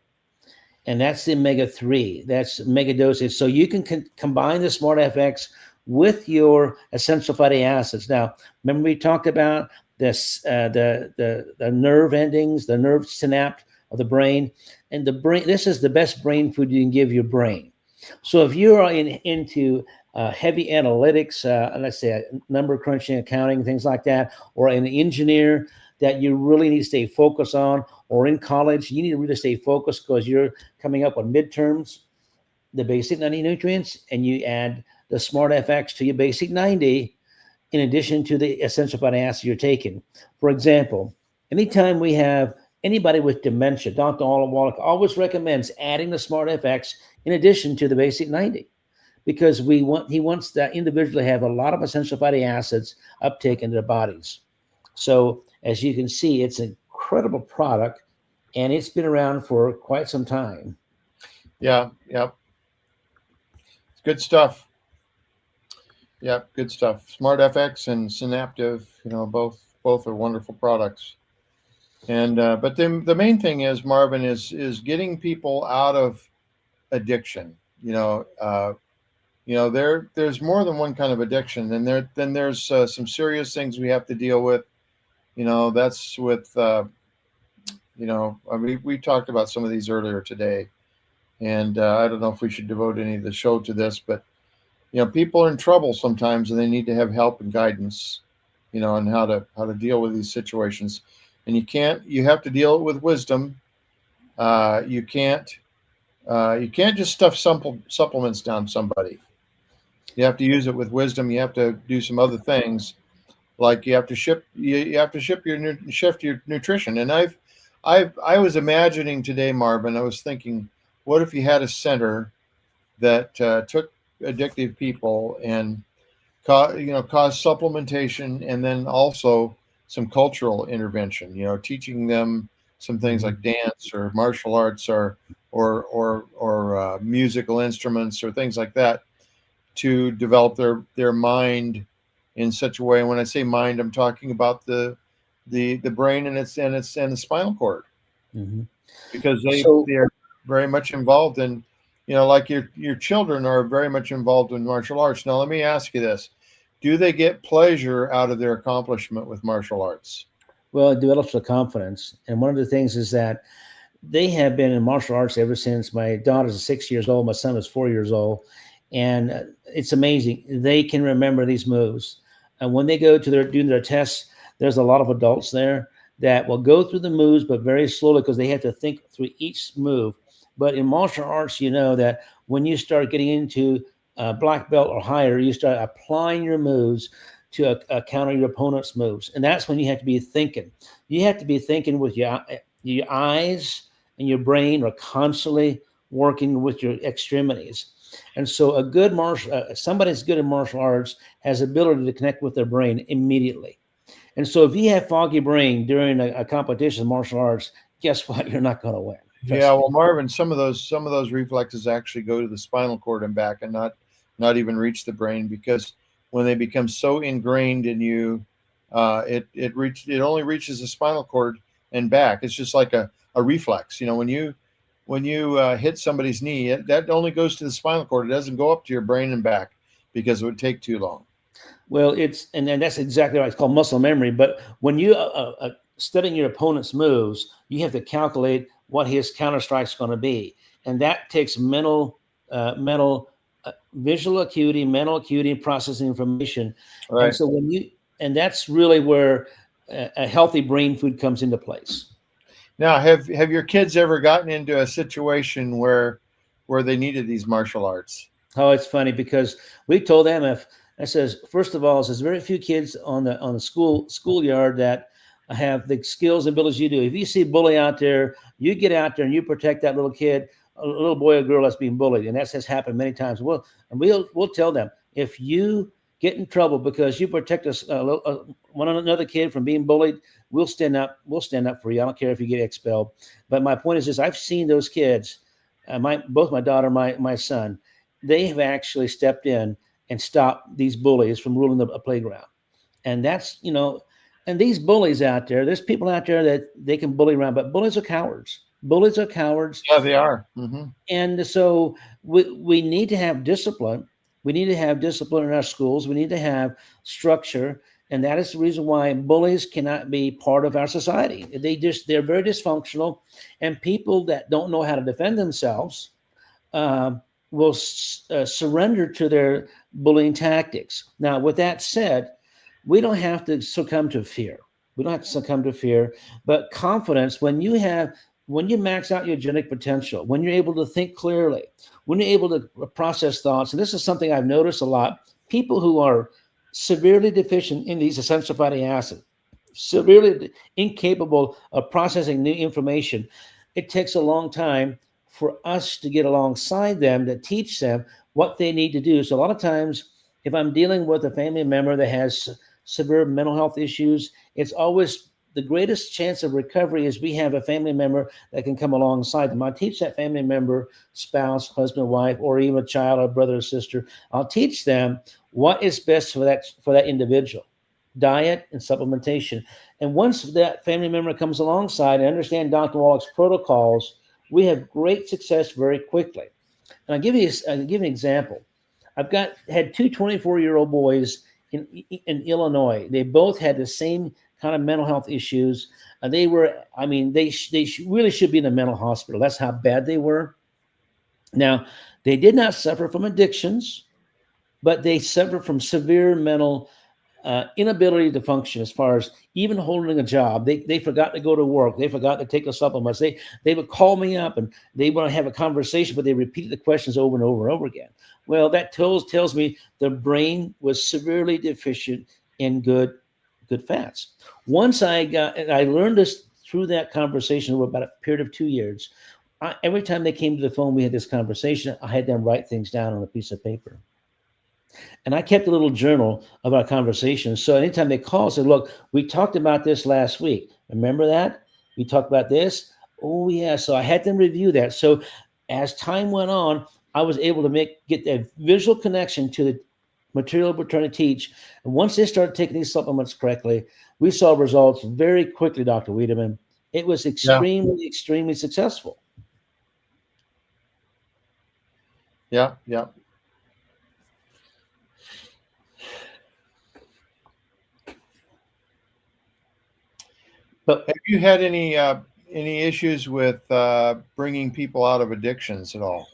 And that's the omega-3, that's mega dosage. So you can combine the SMART FX with your essential fatty acids. Now, remember we talked about this, the nerve endings, the nerve synapse of the brain, and the brain. This is the best brain food you can give your brain. So if you're into heavy analytics, let's say number crunching, accounting, things like that, or an engineer that you really need to stay focused on, or in college, you need to really stay focused because you're coming up on midterms, the basic 90 nutrients, and you add the SMART FX to your basic 90, in addition to the essential fatty acid you're taking. For example, anytime we have anybody with dementia, Dr. Wallach always recommends adding the SMART FX in addition to the basic 90, because he wants that individual to have a lot of essential fatty acids uptake into their bodies. So as you can see, it's an incredible product, and it's been around for quite some time. Yeah. It's good stuff. Yeah, good stuff. Smart FX and Synaptive, both are wonderful products. And but then the main thing is, Marvin, is getting people out of addiction. There's more than one kind of addiction, and then there's some serious things we have to deal with. That's with we talked about some of these earlier today, and I don't know if we should devote any of the show to this, but people are in trouble sometimes, and they need to have help and guidance, on how to deal with these situations. And you have to deal with wisdom. You can't just stuff supplements down somebody. You have to use it with wisdom. You have to do some other things, like you have to shift your nutrition. And I was imagining today, Marvin, I was thinking, what if you had a center that took addictive people and caused supplementation, and then also some cultural intervention, teaching them some things like dance or martial arts or musical instruments or things like that to develop their mind in such a way. And when I say mind, I'm talking about the brain and the spinal cord, Mm-hmm. because So, they are very much involved in, like your children are very much involved in martial arts. Now, let me ask you this: do they get pleasure out of their accomplishment with martial arts? well, it develops the confidence. And one of the things is that they have been in martial arts ever since my daughter's 6 years old, my son is 4 years old. And it's amazing. They can remember these moves. And when they go to doing their tests, there's a lot of adults there that will go through the moves, but very slowly because they have to think through each move. But in martial arts, you know that when you start getting into black belt or higher, you start applying your moves to counter your opponent's moves. And that's when you have to be thinking. You have to be thinking with your eyes and your brain are constantly working with your extremities. And so somebody that's good at martial arts has ability to connect with their brain immediately. And so if you have foggy brain during a competition of martial arts, guess what? You're not going to win. Trust Yeah, me. well, Marvin, some of those reflexes actually go to the spinal cord and back, and not even reach the brain, because when they become so ingrained in you, it only reaches the spinal cord and back. It's just like a reflex. When you hit somebody's knee, that only goes to the spinal cord. It doesn't go up to your brain and back because it would take too long. Well, and then that's exactly right. It's called muscle memory. But when you studying your opponent's moves, you have to calculate what his counter strike is going to be, and that takes mental, visual acuity, mental acuity, processing information. Right. And so and that's really where a healthy brain food comes into place. Now, have your kids ever gotten into a situation where they needed these martial arts? Oh, it's funny because we told them first of all, there's very few kids on the schoolyard that have the skills and abilities you do. If you see a bully out there, you get out there and you protect that little kid, a little boy or girl that's being bullied, and that has happened many times. We'll tell them, if you get in trouble because you protect one another kid from being bullied, we'll stand up. We'll stand up for you. I don't care if you get expelled. But my point is this: I've seen those kids, both my daughter, my son, they have actually stepped in and stopped these bullies from ruling a playground. And that's, and these bullies out there, there's people out there that they can bully around, but bullies are cowards. Bullies are cowards. Yeah, they are. Mm-hmm. And so we need to have discipline. We need to have discipline in our schools. We need to have structure. And that is the reason why bullies cannot be part of our society. They're very dysfunctional. And people that don't know how to defend themselves will surrender to their bullying tactics. Now, with that said, we don't have to succumb to fear. We don't have to succumb to fear, but confidence, when you max out your genetic potential, when you're able to think clearly, when you're able to process thoughts, and this is something I've noticed a lot, people who are severely deficient in these essential fatty acids, severely incapable of processing new information, it takes a long time for us to get alongside them to teach them what they need to do. So a lot of times, if I'm dealing with a family member that has severe mental health issues, it's always the greatest chance of recovery is we have a family member that can come alongside them. I teach that family member, spouse, husband, wife, or even a child, or brother or sister. I'll teach them what is best for that individual, diet and supplementation. And once that family member comes alongside and understand Dr. Wallach's protocols, we have great success very quickly. And I'll give you an example. I've had two 24-year-old boys in Illinois. They both had the same kind of mental health issues. They really should be in a mental hospital. That's how bad they were. Now, they did not suffer from addictions, but they suffered from severe mental inability to function as far as even holding a job. They forgot to go to work. They forgot to take the supplements. They would call me up and they want to have a conversation, but they repeated the questions over and over and over again. Well, that tells me the brain was severely deficient in good fats. Once I learned this through that conversation over about a period of 2 years. Every time they came to the phone, we had this conversation. I had them write things down on a piece of paper. And I kept a little journal of our conversation. So anytime they call, say, look, we talked about this last week. Remember that? We talked about this. Oh, yeah. So I had them review that. So as time went on, I was able to get that visual connection to the material we're trying to teach. And once they started taking these supplements correctly, we saw results very quickly, Dr. Wiedemann. It was extremely, extremely successful. Yeah, yeah. But have you had any issues with bringing people out of addictions at all?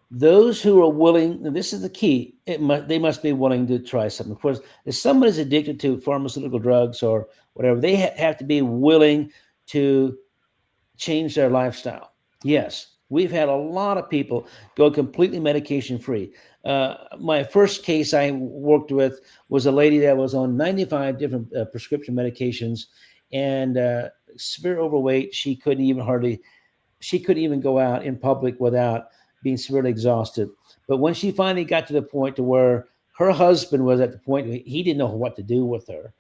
Those who are willing, and this is the key, they must be willing to try something. Of course, if somebody's addicted to pharmaceutical drugs or whatever, they have to be willing to change their lifestyle. Yes, we've had a lot of people go completely medication free. My first case I worked with was a lady that was on 95 different prescription medications and severe overweight. She couldn't even go out in public without being severely exhausted. But when she finally got to the point to where her husband was at the point he didn't know what to do with her.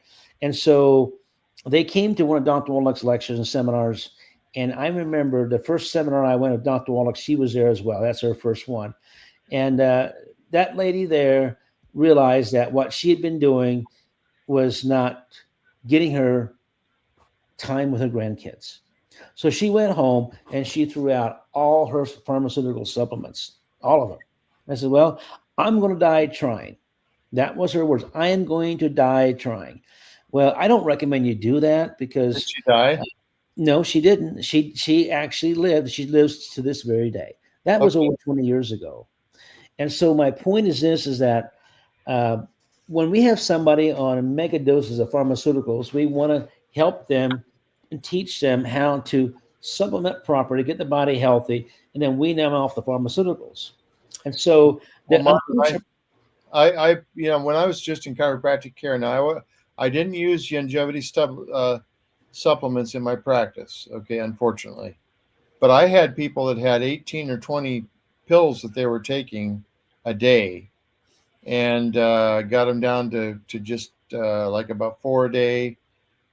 And so they came to one of Dr. Wallach's lectures and seminars. And I remember the first seminar I went with Dr. Wallach, she was there as well. That's her first one. And that lady there realized that what she had been doing was not getting her time with her grandkids. So she went home and she threw out all her pharmaceutical supplements, all of them. I said, well, I'm going to die trying. That was her words. I am going to die trying. Well, I don't recommend you do that because... Did she die? No, she didn't. She actually lived. She lives to this very day. That was over 20 years ago. And so my point is this, is that when we have somebody on mega doses of pharmaceuticals, we want to help them and teach them how to supplement properly, get the body healthy, and then wean them off the pharmaceuticals. And so I when I was just in chiropractic care now, I didn't use longevity supplements in my practice, okay, unfortunately. But I had people that had 18 or 20 pills that they were taking a day and got them down to just like about 4 a day.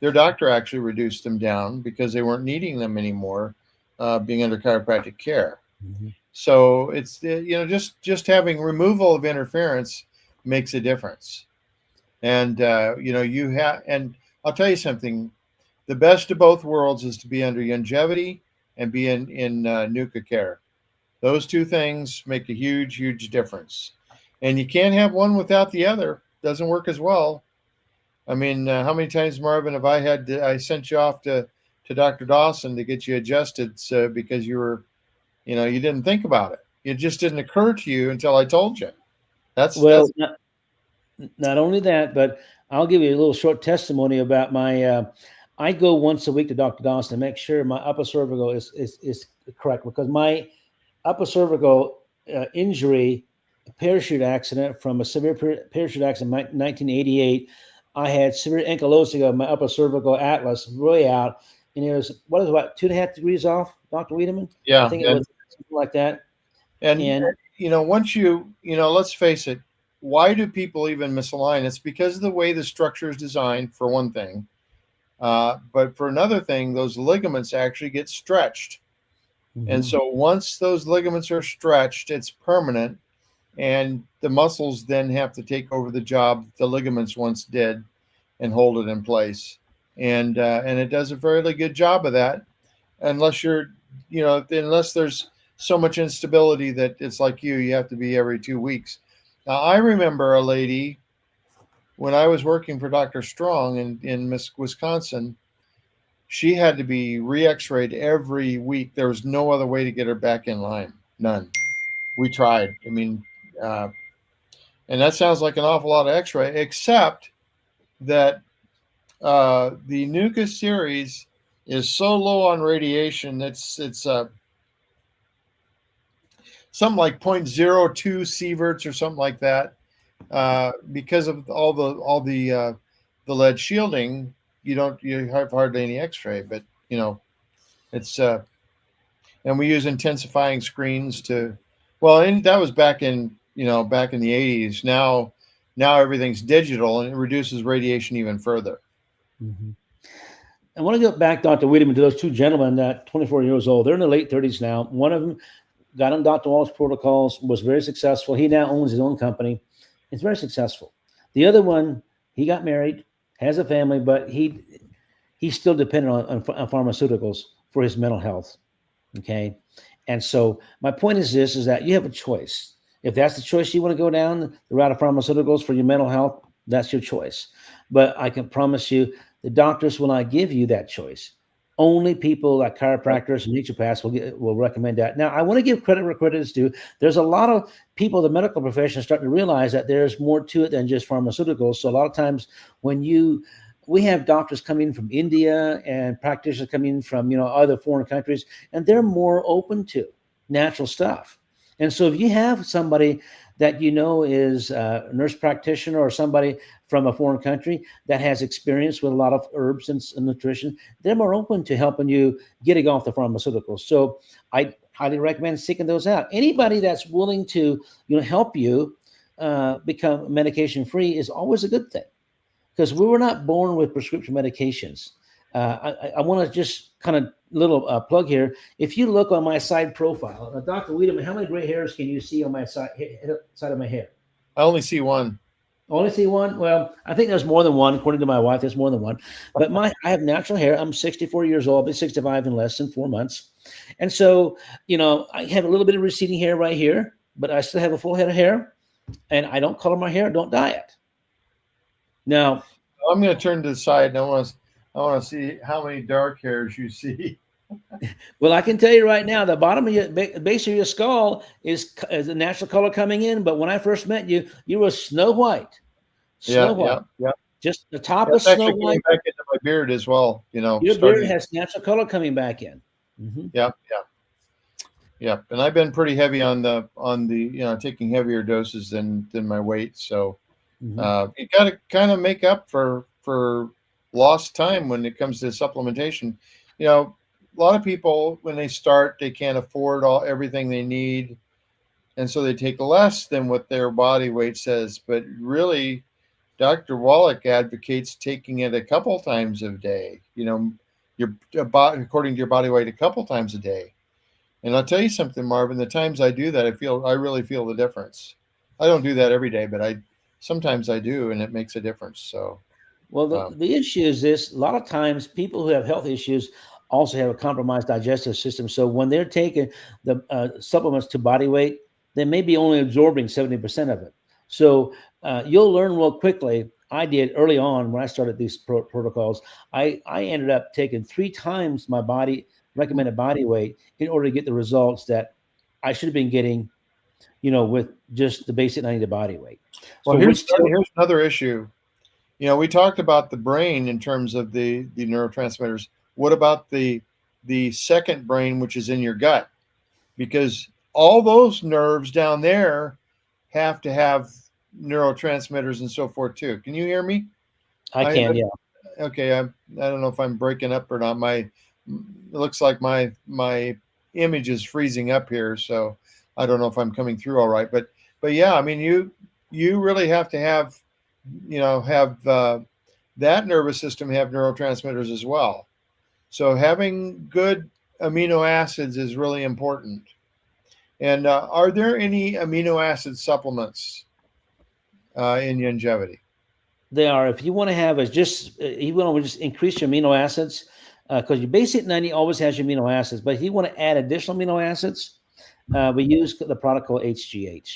Their doctor actually reduced them down because they weren't needing them anymore, being under chiropractic care. Mm-hmm. So it's, just having removal of interference makes a difference. And, and I'll tell you something, the best of both worlds is to be under longevity and be in NUCA care. Those two things make a huge, huge difference. And you can't have one without the other. Doesn't work as well. I mean, how many times, Marvin, have I sent you off to Dr. Dawson to get you adjusted because you were, you didn't think about it. It just didn't occur to you until I told you. That's not only that, but I'll give you a little short testimony about my, I go once a week to Dr. Dawson to make sure my upper cervical is correct, because my upper cervical injury, a parachute accident from a severe parachute accident in 1988, I had severe ankylosing of my upper cervical atlas really out, and it was, about 2.5 degrees off, Dr. Wiedemann? Yeah. I think it was something like that. And once let's face it, why do people even misalign? It's because of the way the structure is designed, for one thing. But for another thing, those ligaments actually get stretched. Mm-hmm. And so once those ligaments are stretched, it's permanent. And the muscles then have to take over the job the ligaments once did and hold it in place. And it does a very good job of that, unless unless there's so much instability that it's like you have to be every 2 weeks. Now, I remember a lady when I was working for Dr. Strong in Wisconsin. She had to be re-x-rayed every week. There was no other way to get her back in line. None. We tried. I mean, and that sounds like an awful lot of x-ray, except that the NUCA series is so low on radiation. It's something like 0.02 sieverts or something like that. Because of all the lead shielding, you have hardly any x-ray, but it's and we use intensifying screens and that was back in back in the 80s. Now everything's digital, and it reduces radiation even further. Mm-hmm. I want to go back, Dr. Wiedemann, to those two gentlemen, 24 years old. They're in their late 30s now. One of them got on Dr. Wall's protocols, was very successful. He now owns his own company. It's very successful. The other one, he got married, has a family, but he's still dependent on pharmaceuticals for his mental health. Okay. And so my point is this, is that you have a choice. If that's the choice you want to go down, the route of pharmaceuticals for your mental health, that's your choice. But I can promise you, the doctors will not give you that choice. Only people like chiropractors and naturopaths will recommend that. Now, I want to give credit where credit is due. There's a lot of people, the medical profession, starting to realize that there's more to it than just pharmaceuticals. So a lot of times we have doctors coming from India and practitioners coming from, other foreign countries, and they're more open to natural stuff. And so if you have somebody that is a nurse practitioner or somebody from a foreign country that has experience with a lot of herbs and nutrition, they're more open to helping you getting off the pharmaceuticals. So I highly recommend seeking those out. Anybody that's willing to help you become medication free is always a good thing, because we were not born with prescription medications. I want to just kind of little plug here. If you look on my side profile, Dr. Wiedemann, how many gray hairs can you see on my side of my hair? I only see one. Only see one? Well, I think there's more than one. According to my wife, there's more than one. But I have natural hair. I'm 64 years old. I'll be 65 in less than 4 months. And so, I have a little bit of receding hair right here, but I still have a full head of hair. And I don't color my hair. Don't dye it. Now, I'm going to turn to the side, and I want to see how many dark hairs you see. Well, I can tell you right now, the bottom of your base of your skull is a natural color coming in. But when I first met you, you were snow white. Yeah. Just the top That's is snow actually white. back into my beard as well. Your beard has natural color coming back in. Mm-hmm. Yeah. And I've been pretty heavy on the taking heavier doses than my weight. So you got to kind of make up for lost time when it comes to supplementation. A lot of people, when they start, they can't afford everything they need, and so they take less than what their body weight says. But really, Dr. Wallach advocates taking it a couple times a day. According to your body weight, a couple times a day. And I'll tell you something, Marvin. The times I do that, I really feel the difference. I don't do that every day, but sometimes I do, and it makes a difference. So. Well, the issue is this: a lot of times people who have health issues also have a compromised digestive system. So when they're taking the supplements to body weight, they may be only absorbing 70% of it. So you'll learn real quickly. I did early on when I started these protocols. I ended up taking 3 times my recommended body weight in order to get the results that I should have been getting, with just the basic 90 body weight. Well, here's another issue. We talked about the brain in terms of the neurotransmitters. What about the second brain, which is in your gut? Because all those nerves down there have to have neurotransmitters and so forth too. Can you hear me? I can, yeah. Okay, I don't know if I'm breaking up or not. It looks like my image is freezing up here, so I don't know if I'm coming through all right. But yeah, I mean, you really have to have that nervous system have neurotransmitters as well. So having good amino acids is really important. And are there any amino acid supplements in longevity? They are. If you want to have you want to just increase your amino acids, because your basic 90 always has your amino acids. But if you want to add additional amino acids, we use the product called HGH.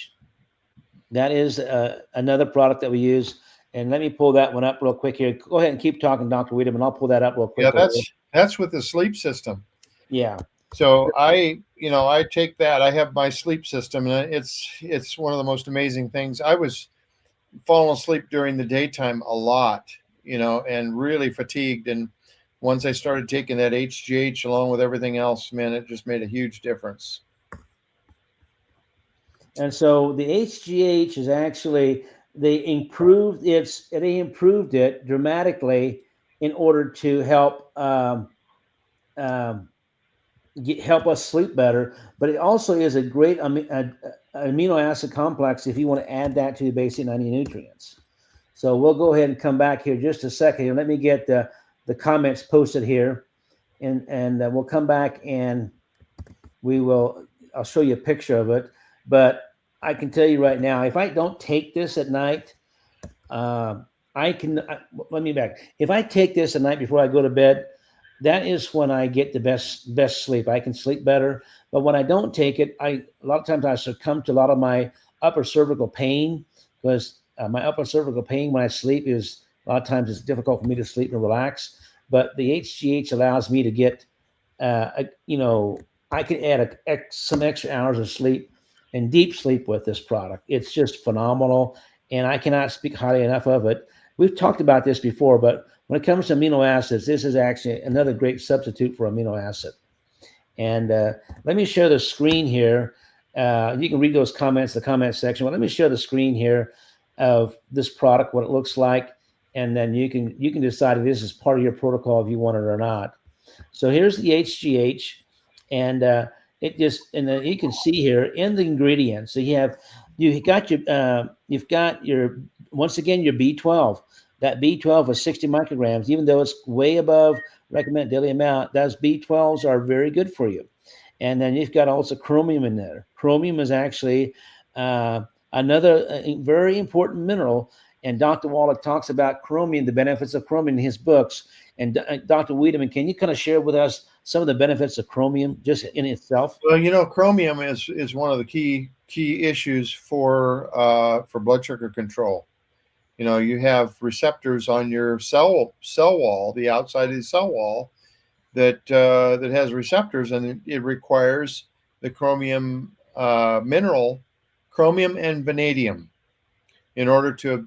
That is another product that we use. And let me pull that one up real quick here. Go ahead and keep talking, Dr. Wiedemann. I'll pull that up real quick. Yeah, that's with the sleep system. Yeah. So I take that. I have my sleep system, and it's one of the most amazing things. I was falling asleep during the daytime a lot, and really fatigued. And once I started taking that HGH along with everything else, man, it just made a huge difference. And so the HGH is actually, they improved it dramatically in order to help help us sleep better. But it also is a great amino acid complex if you want to add that to the basic 90 nutrients. So we'll go ahead and come back here just a second. Here. Let me get the comments posted here, and we'll come back and I'll show you a picture of it. But I can tell you right now, if I don't take this at night, let me back. If I take this at night before I go to bed, that is when I get the best sleep. I can sleep better. But when I don't take it, a lot of times I succumb to a lot of my upper cervical pain, because my upper cervical pain when I sleep is a lot of times it's difficult for me to sleep and relax. But the HGH allows me to get, I can add some extra hours of sleep and deep sleep with this product. It's just phenomenal, and I cannot speak highly enough of it. We've talked about this before, but when it comes to amino acids, this is actually another great substitute for amino acid. And let me share the screen here. You can read those comments, the comment section. But let me share the screen here of this product, what it looks like, and then you can decide if this is part of your protocol if you want it or not. So here's the HGH, and you can see here in the ingredients. So you've got your once again your B12. That B12 is 60 micrograms, even though it's way above recommended daily amount. Those B12s are very good for you. And then you've got also chromium in there. Chromium is actually another very important mineral. And Dr. Wallach talks about chromium, the benefits of chromium in his books. And Dr. Wiedemann, can you kind of share with us some of the benefits of chromium just in itself? Well, chromium is one of the key issues for blood sugar control. You have receptors on your cell wall, the outside of the cell wall, that has receptors, and it requires the chromium mineral, chromium and vanadium, in order to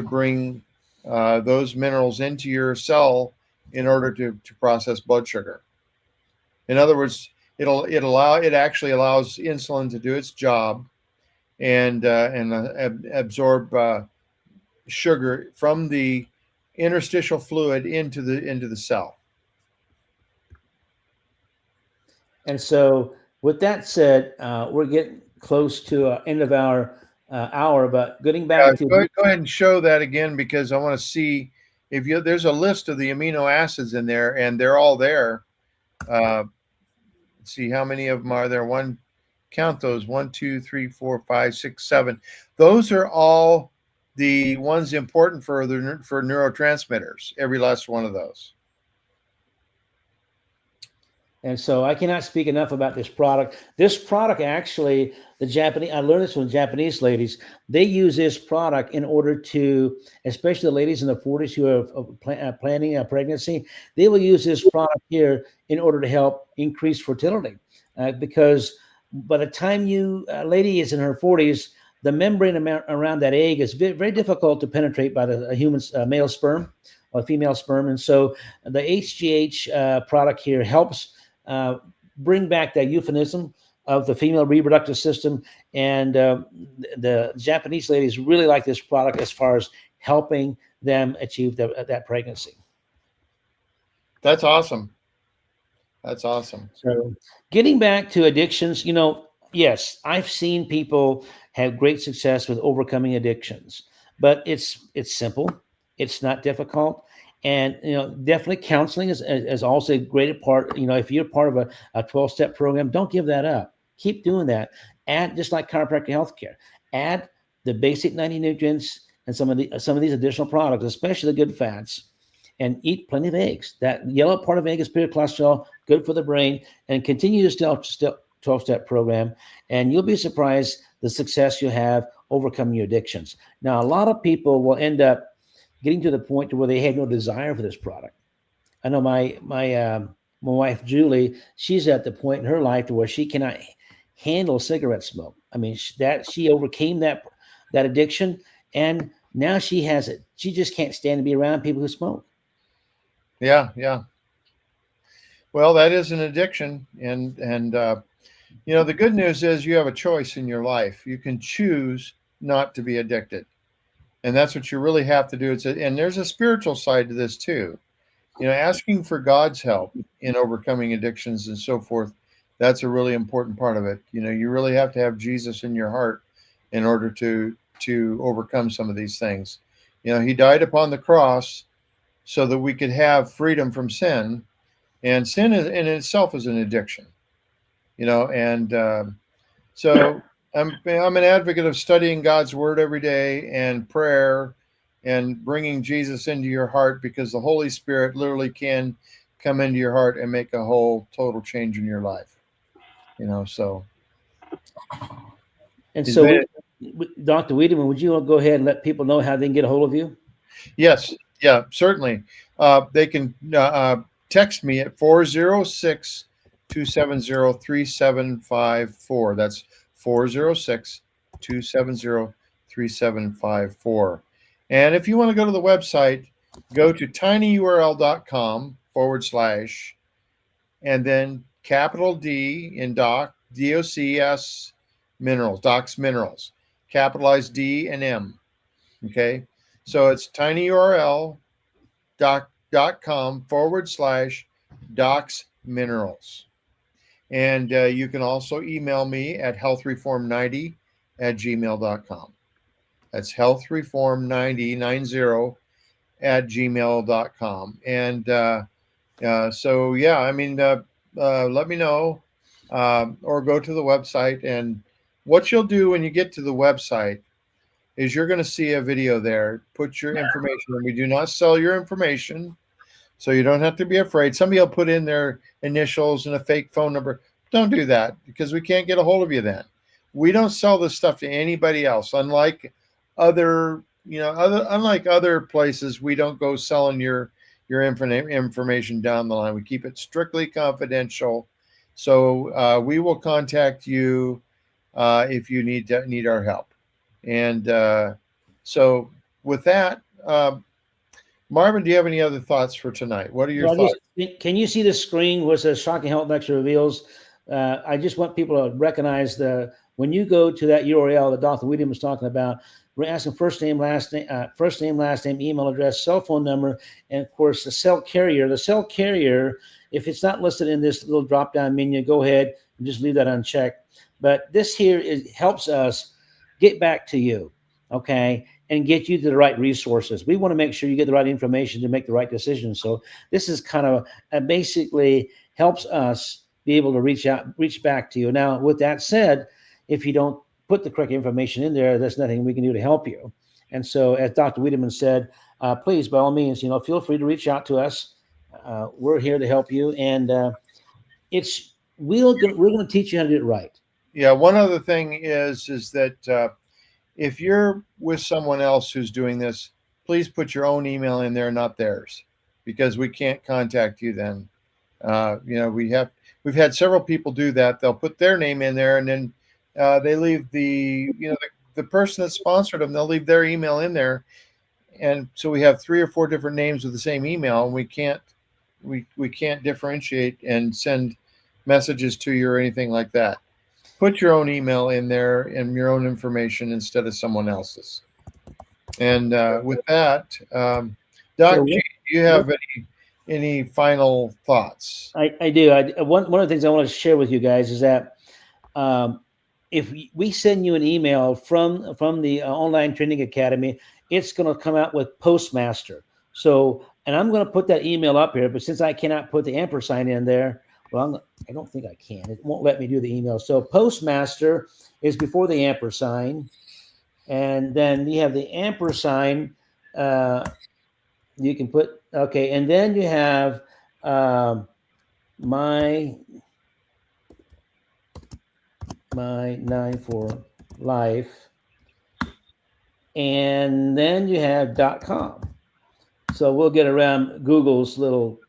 bring those minerals into your cell in order to process blood sugar. In other words, it actually allows insulin to do its job and absorb sugar from the interstitial fluid into the cell. And so, with that said, we're getting close to end of our hour. But getting back to go ahead and show that again, because I want to see if there's a list of the amino acids in there, and they're all there. Let's see how many of them are there. Count those: 1, 2, 3, 4, 5, 6, 7. Those are all the ones important for neurotransmitters. Every last one of those. And so I cannot speak enough about this product. This product actually, I learned this from the Japanese ladies. They use this product in order to, especially the ladies in the 40s who are planning a pregnancy, they will use this product here in order to help increase fertility. Because by the time a lady is in her 40s, the membrane around that egg is very, very difficult to penetrate by the human's male sperm or female sperm. And so the HGH product here helps bring back that euphemism of the female reproductive system. And the Japanese ladies really like this product as far as helping them achieve that pregnancy. That's awesome. That's awesome. So getting back to addictions, yes, I've seen people have great success with overcoming addictions, but it's simple. It's not difficult. And, definitely counseling is also a great part. If you're part of a 12-step program, don't give that up. Keep doing that. Add, just like chiropractic healthcare, add the basic 90 nutrients and some of these additional products, especially the good fats, and eat plenty of eggs. That yellow part of egg is pure cholesterol, good for the brain, and continue this 12-step program, and you'll be surprised the success you have overcoming your addictions. Now, a lot of people will end up getting to the point to where they have no desire for this product. I know my wife, Julie, she's at the point in her life to where she cannot handle cigarette smoke. I mean, she overcame that addiction, and now she has it. She just can't stand to be around people who smoke. Yeah. Well, that is an addiction, and the good news is you have a choice in your life. You can choose not to be addicted, and that's what you really have to do. And there's a spiritual side to this too. Asking for God's help in overcoming addictions and so forth. That's a really important part of it. You really have to have Jesus in your heart in order to overcome some of these things. He died upon the cross so that we could have freedom from sin, and sin in itself is an addiction. And so I'm an advocate of studying God's word every day and prayer and bringing Jesus into your heart, because the Holy Spirit literally can come into your heart and make a whole total change in your life. So. And He's so, made Dr. Wiedemann, would you go ahead and let people know how they can get a hold of you? Yes, yeah, certainly. They can text me at 406-270-3754. That's 406-270-3754. And if you want to go to the website, go to tinyurl.com / and then capital D in DOCS minerals, docs minerals, capitalized D and M. Okay. So it's tinyurl.com / docs minerals. And you can also email me at healthreform90@gmail.com. That's healthreform90 @gmail.com. And so, yeah, I mean, let me know or go to the website. And what you'll do when you get to the website is you're going to see a video there. Put your information in. We do not sell your information, so you don't have to be afraid. Somebody will put in their initials and a fake phone number. Don't do that, because we can't get a hold of you then. We don't sell this stuff to anybody else. Unlike other places, we don't go selling your information down the line. We keep it strictly confidential. So we will contact you if you need our help. And so with that, Marvin, do you have any other thoughts for tonight? What are your thoughts? Can you see the screen where it says Shocking Health Lecture Reveals? I just want people to recognize when you go to that URL that Dr. Wiedemann was talking about, we're asking first name, last name, email address, cell phone number, and of course the cell carrier. The cell carrier, if it's not listed in this little drop-down menu, go ahead and just leave that unchecked. But this here helps us get back to you, okay, and get you to the right resources. We want to make sure you get the right information to make the right decisions. So this is kind of basically helps us be able to reach back to you. Now, with that said, if you don't put the correct information in there, there's nothing we can do to help you. And so, as Dr. Wiedemann said, please, by all means, feel free to reach out to us. We're here to help you, and we're going to teach you how to do it right. Yeah, one other thing is that if you're with someone else who's doing this, please put your own email in there, not theirs, because we can't contact you then. We've had several people do that. They'll put their name in there, and then they leave the person that sponsored them, they'll leave their email in there. And so we have 3 or 4 different names with the same email, and we can't differentiate and send messages to you or anything like that. Put your own email in there and your own information instead of someone else's. And with that, Doc, do you have any final thoughts? I do. One of the things I want to share with you guys is that if we send you an email from the Online Training Academy, it's going to come out with Postmaster. So, and I'm going to put that email up here, but since I cannot put the ampersand in there, well, I don't think I can. It won't let me do the email. So Postmaster is before the ampersand, and then you have the ampersand. You can put and then you have my 9 life, and then you have .com. So we'll get around Google's little.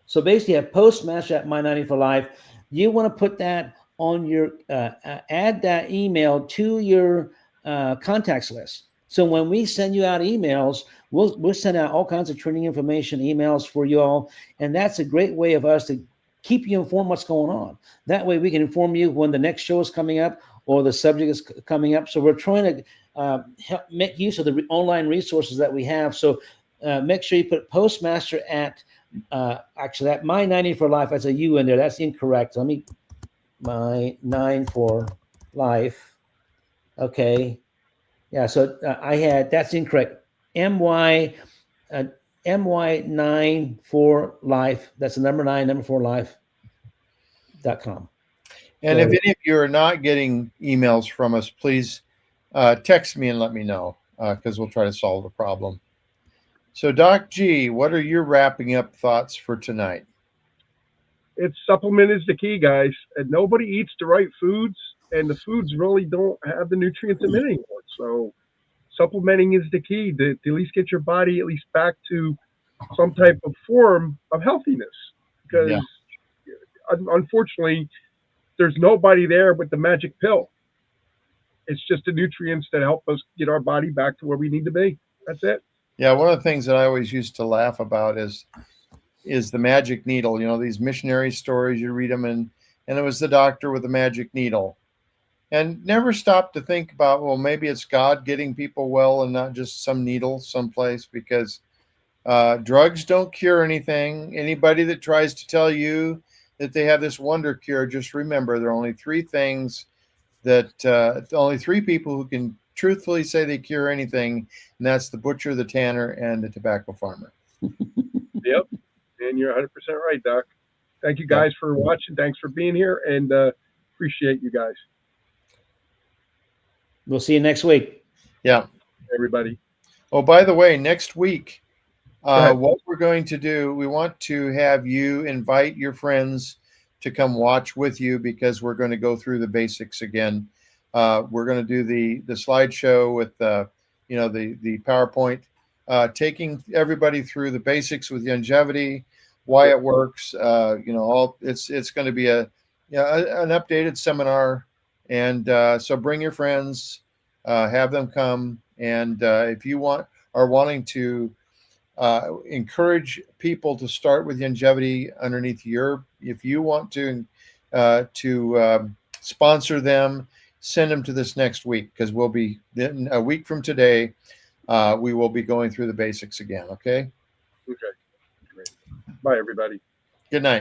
So basically, you have Postmaster at My94Life. You want to put that on your, add that email to your contacts list. So when we send you out emails, we'll send out all kinds of training information emails for you all. And that's a great way of us to keep you informed what's going on. That way we can inform you when the next show is coming up or the subject is coming up. So we're trying to help make use of the online resources that we have. So make sure you put Postmaster at actually that My94Life. That's a U in there. That's incorrect. Let me my 9 for life. Okay. Yeah. So I had, that's incorrect. MY, MY9 for life. That's the number 9, number 4 life.com. And So- if any of you are not getting emails from us, please text me and let me know because we'll try to solve the problem. So, Doc G, what are your wrapping up thoughts for tonight? It's supplement is the key, guys. And nobody eats the right foods, and the foods really don't have the nutrients in it anymore. So supplementing is the key to at least get your body at least back to some type of form of healthiness. Because unfortunately, there's nobody there with the magic pill. It's just the nutrients that help us get our body back to where we need to be. That's it. Yeah, one of the things that I always used to laugh about is the magic needle. You know, these missionary stories, you read them, and it was the doctor with the magic needle. And never stop to think about, well, maybe it's God getting people well and not just some needle someplace, because drugs don't cure anything. Anybody that tries to tell you that they have this wonder cure, just remember there are only three things that only three people who can truthfully say they cure anything, and that's the butcher, the tanner, and the tobacco farmer. Yep. And you're 100% right, Doc. Thank you guys for watching. Thanks for being here, and appreciate you guys. We'll see you next week. Yeah. Everybody. Oh, by the way, next week, ahead. what we're going to do, we want to have you invite your friends to come watch with you because we're going to go through the basics again. We're going to do the slideshow with the PowerPoint, taking everybody through the basics with longevity, why it works. It's going to be an updated seminar, and so bring your friends, have them come, and if you are wanting to encourage people to start with longevity underneath if you want to sponsor them, send them to this next week, because we'll be a week from today. We will be going through the basics again. Okay. Okay. Great. Bye, everybody. Good night.